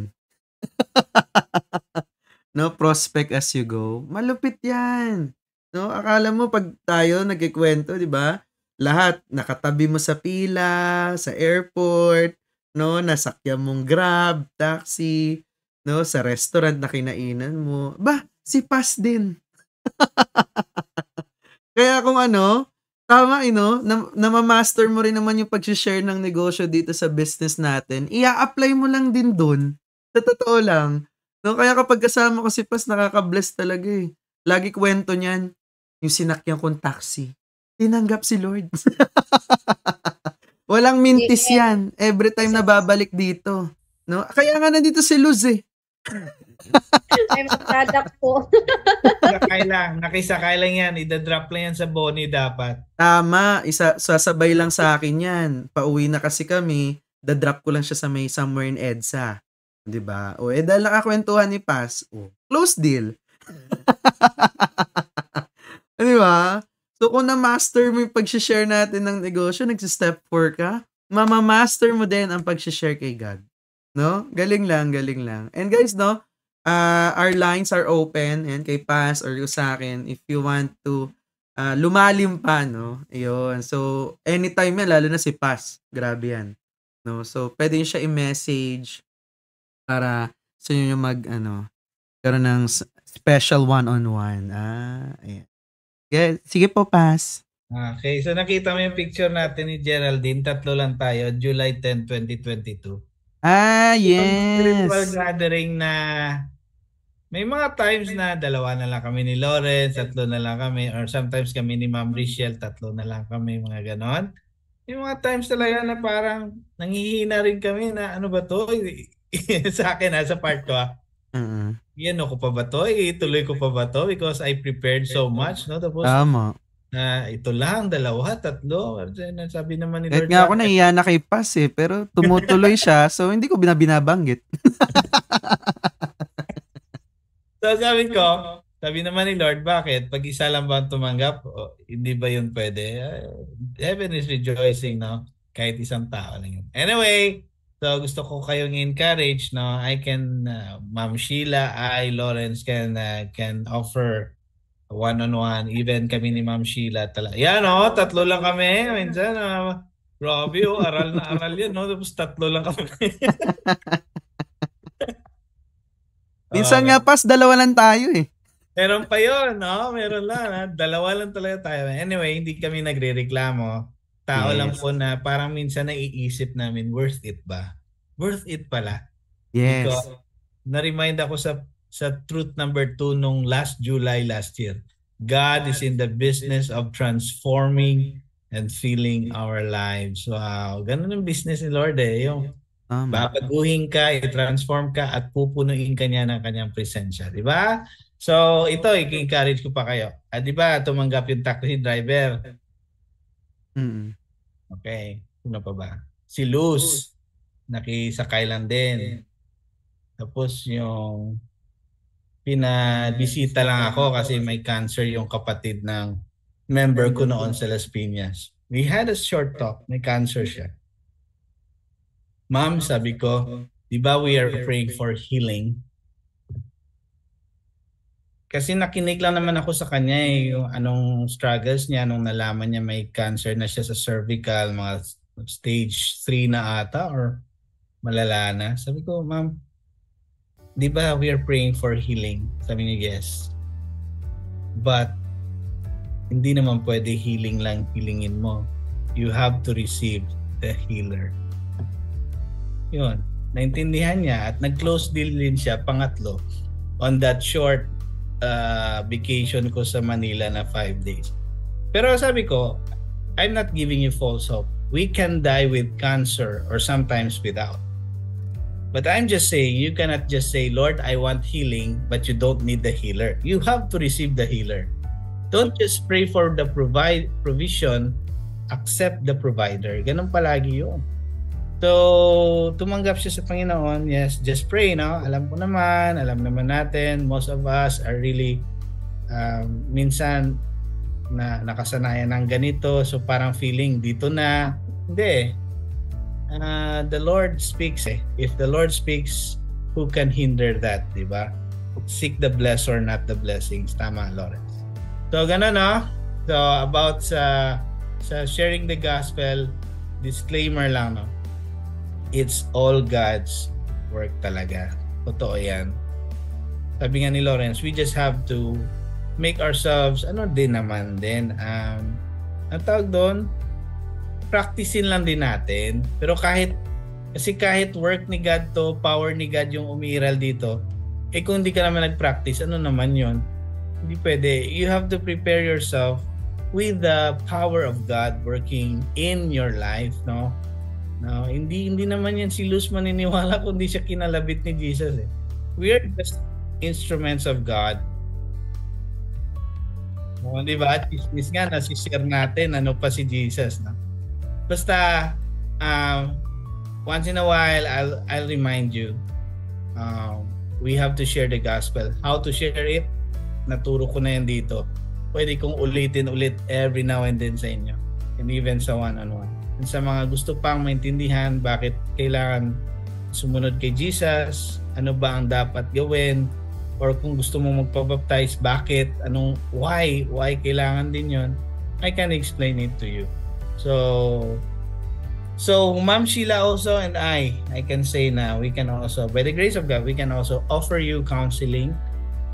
No, prospect as you go. Malupit yan. No, akala mo pag tayo nagkikwento, di ba? Lahat nakatabi mo sa pila, sa airport, no, nasakyan mong Grab, taxi, no, sa restaurant na kinainan mo. Ba, si Paz din. Kaya kung ano, tama namamaster mo rin naman yung pag-share ng negosyo dito sa business natin, i-apply mo lang din dun. Sa totoo lang. No, kaya kapag kasama ko si Paz, nakaka-bless talaga eh. Lagi kwento niyan, yung sinakyan kong taxi. Tinanggap si Lord. Walang mintis yan. Every time na babalik dito. No? Kaya nga nandito si Luz eh. May product po. Nakisakay lang yan. Ida-drop lang yan sa Bonnie dapat. Tama. Sasabay lang sa akin yan. Pauwi na kasi kami. Da-drop ko lang siya sa may somewhere in EDSA. Diba? O, dahil nakakwentuhan ni Paz. Close deal. Diba? So, kung na-master mo yung pag-share natin ng negosyo, nag-step 4 ka, mamamaster mo din ang pag-share kay God. No? Galing lang. And guys, no, our lines are open and kay Paz or sa akin if you want to lumalim pa, no? Ayun. So, anytime yan, lalo na si Paz. Grabe yan. No? So, pwede siya i-message para sa inyo karoon ng special one-on-one. Ayan. Sige po, Paz. Okay, so nakita mo yung picture natin ni Geraldine. Tatlo lang tayo, July 10, 2022. Yes. Spiritual gathering na may mga times na dalawa na lang kami ni Lawrence, tatlo na lang kami, or sometimes kami ni Ma'am Richelle, tatlo na lang kami, mga ganon. Yung mga times talaga na parang nanghihina rin kami na ano ba to? Sa akin sa part ko yan ko pa ba to? Ituloy ko pa ba to? Because I prepared so much, no? Tapos, tama. Ito lang, dalawa, tatlo. Sabi naman ni Kahit Lord. nga ako naiya na kay Paz eh, pero tumutuloy siya, so hindi ko binabanggit. So sabi naman ni Lord, bakit? Pag isa lang ba ang tumanggap, hindi ba yun pwede? Heaven is rejoicing, no? Kahit isang tao lang yun. Anyway, so So gusto ko kayong encourage, no? I can Ma'am Sheila, Lawrence can offer one-on-one, even kami ni Ma'am Sheila yan tatlo lang kami minsan. Grabe aral na aral yan, no? Tapos tatlo lang kami. Minsan nga pas, dalawa lang tayo eh. Meron pa yon, no? Meron lang. Dalawa lang talaga tayo. Anyway, hindi kami nagrereklamo. Tao lang Yes. po na parang minsan naiisip namin, worth it ba? Worth it pala. Yes. Because na-remind ako sa truth number 2 nung last July last year. God is in the business of transforming and filling our lives. Wow, ganun ang business ni Lord eh. Yung babaguhin ka, i-transform ka at pupunuin ka niya ng kanyang presensya. Di ba? So ito, i-encourage ko pa kayo. Di ba, tumanggap yung taxi driver? Okay. Sino pa ba? Si Luz. Nakisakay lang din. Tapos yung pinabisita lang ako kasi may cancer yung kapatid ng member ko noon sa Las Piñas. We had a short talk. May cancer siya. Ma'am, sabi ko, di ba we are praying for healing? Kasi nakinig lang naman ako sa kanya yung anong struggles niya nung nalaman niya may cancer na siya sa cervical, mga stage 3 na ata or malala na. Sabi ko, ma'am, di ba we are praying for healing? Sabi niya, yes. But hindi naman pwede healing lang healingin mo. You have to receive the healer. Yun. Naintindihan niya at nag-close deal din siya pangatlo on that short vacation ko sa Manila na 5 days. Pero sabi ko, I'm not giving you false hope. We can die with cancer or sometimes without. But I'm just saying, you cannot just say, Lord, I want healing, but you don't need the healer. You have to receive the healer. Don't just pray for the provision, accept the provider. Ganun palagi yun. So, tumanggap siya sa Panginoon. Yes, just pray, no? Alam naman natin, most of us are really minsan na nakasanayan ng ganito. So, parang feeling dito na. Hindi. The Lord speaks eh. If the Lord speaks, who can hinder that, di ba? Seek the blessor, not the blessings. Tama, Lawrence. So, ganun, no? So, about sa sharing the gospel, disclaimer lang, no? It's all God's work talaga. Totoo yan. Sabi nga ni Lawrence, we just have to make ourselves, ang tawag doon, practicein lang din natin. Pero kahit work ni God to, power ni God yung umiiral dito, kung hindi ka naman nag-practice, ano naman yun? Hindi pwede. You have to prepare yourself with the power of God working in your life, no? No, hindi naman yan si Luz maniniwala kung di siya kinalabit ni Jesus eh. We are just instruments of God. Di ba? Chismis nga, nasishare natin ano pa si Jesus. No? Basta, once in a while, I'll remind you, we have to share the gospel. How to share it? Naturo ko na yan dito. Pwede kong ulitin every now and then sa inyo. And even sa one-on-one. And sa mga gusto pang maintindihan bakit kailangan sumunod kay Jesus, ano ba ang dapat gawin, or kung gusto mo magpabaptize, bakit, why kailangan din yon, I can explain it to you. So Ma'am Sheila also and I can say na we can also, by the grace of God, we can also offer you counseling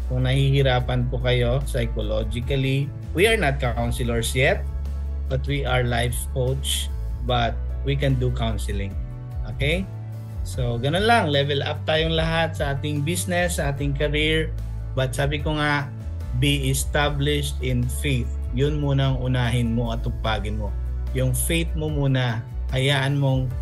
kung nahihirapan po kayo psychologically. We are not counselors yet, but we are life coach. But we can do counseling. Okay? So, ganun lang. Level up tayong lahat sa ating business, sa ating career. But sabi ko nga, be established in faith. Yun muna ang unahin mo at tupagin mo. Yung faith mo muna, hayaan mong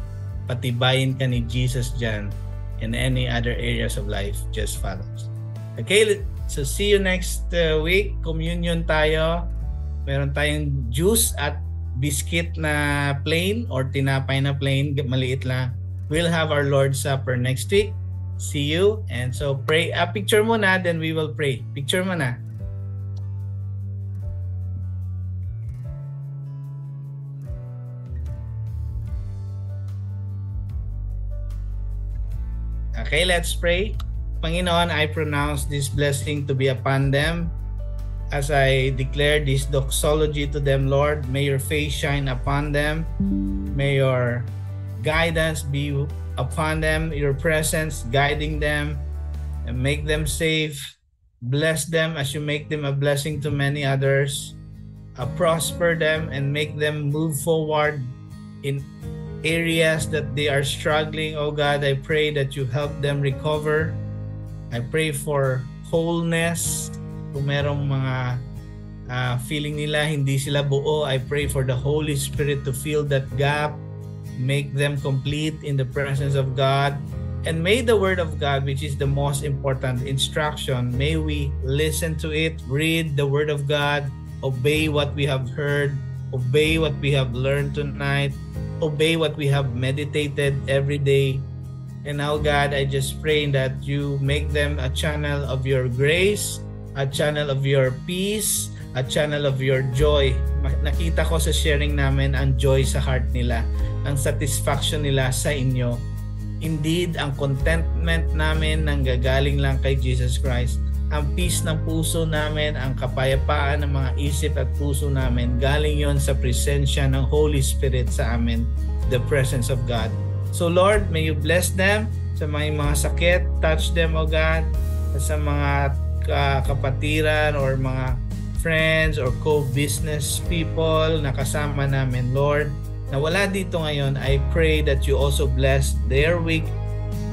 patibayin ka ni Jesus dyan, and any other areas of life just follows. Okay? So, see you next week. Communion tayo. Meron tayong juice at biscuit na plain or tinapay na plain, maliit lang. We'll have our Lord's Supper next week. See you. And so pray. Picture mo na, then we will pray. Picture mo na. Okay, let's pray. Panginoon, I pronounce this blessing to be upon them. As I declare this doxology to them, Lord, may your face shine upon them. May your guidance be upon them, your presence guiding them, and make them safe. Bless them as you make them a blessing to many others. Prosper them and make them move forward in areas that they are struggling. Oh God, I pray that you help them recover. I pray for wholeness. Kung merong mga feeling nila hindi sila buo, I pray for the Holy Spirit to fill that gap, make them complete in the presence of God. And may the Word of God, which is the most important instruction, may we listen to it, read the Word of God, obey what we have heard, obey what we have learned tonight, obey what we have meditated every day. And now, God, I just pray that you make them a channel of your grace, a channel of your peace, a channel of your joy. Nakita ko sa sharing namin ang joy sa heart nila, ang satisfaction nila sa inyo. Indeed, ang contentment namin nanggagaling lang kay Jesus Christ. Ang peace ng puso namin, ang kapayapaan ng mga isip at puso namin, galing yon sa presensya ng Holy Spirit sa amin, the presence of God. So Lord, may you bless them sa mga sakit, touch them, O God, sa mga kapatiran or mga friends or co-business people na kasama namin, Lord, na wala dito ngayon. I pray that you also bless their week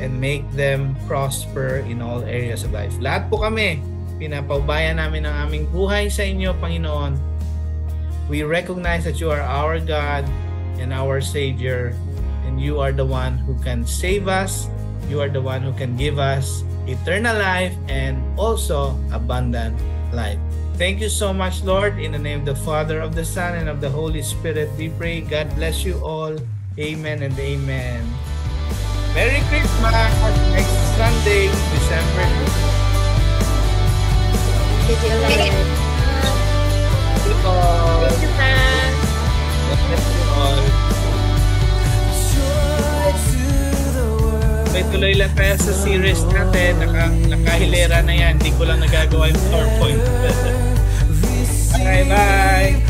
and make them prosper in all areas of life. Lahat po kami, pinapaubayan namin ang aming buhay sa inyo, Panginoon. We recognize that you are our God and our Savior, and you are the one who can save us. You are the one who can give us eternal life and also abundant life. Thank you so much, Lord. In the name of the Father, of the Son, and of the Holy Spirit, we pray. God bless you all. Amen and amen. Merry Christmas! Next Sunday, December 2. Thank you, Lord. Thank you all. Thank you, pa. God bless you all. May tuloy lang tayo sa series natin. Nakahilera na yan. Hindi ko lang nagagawa yung PowerPoint. Bye-bye!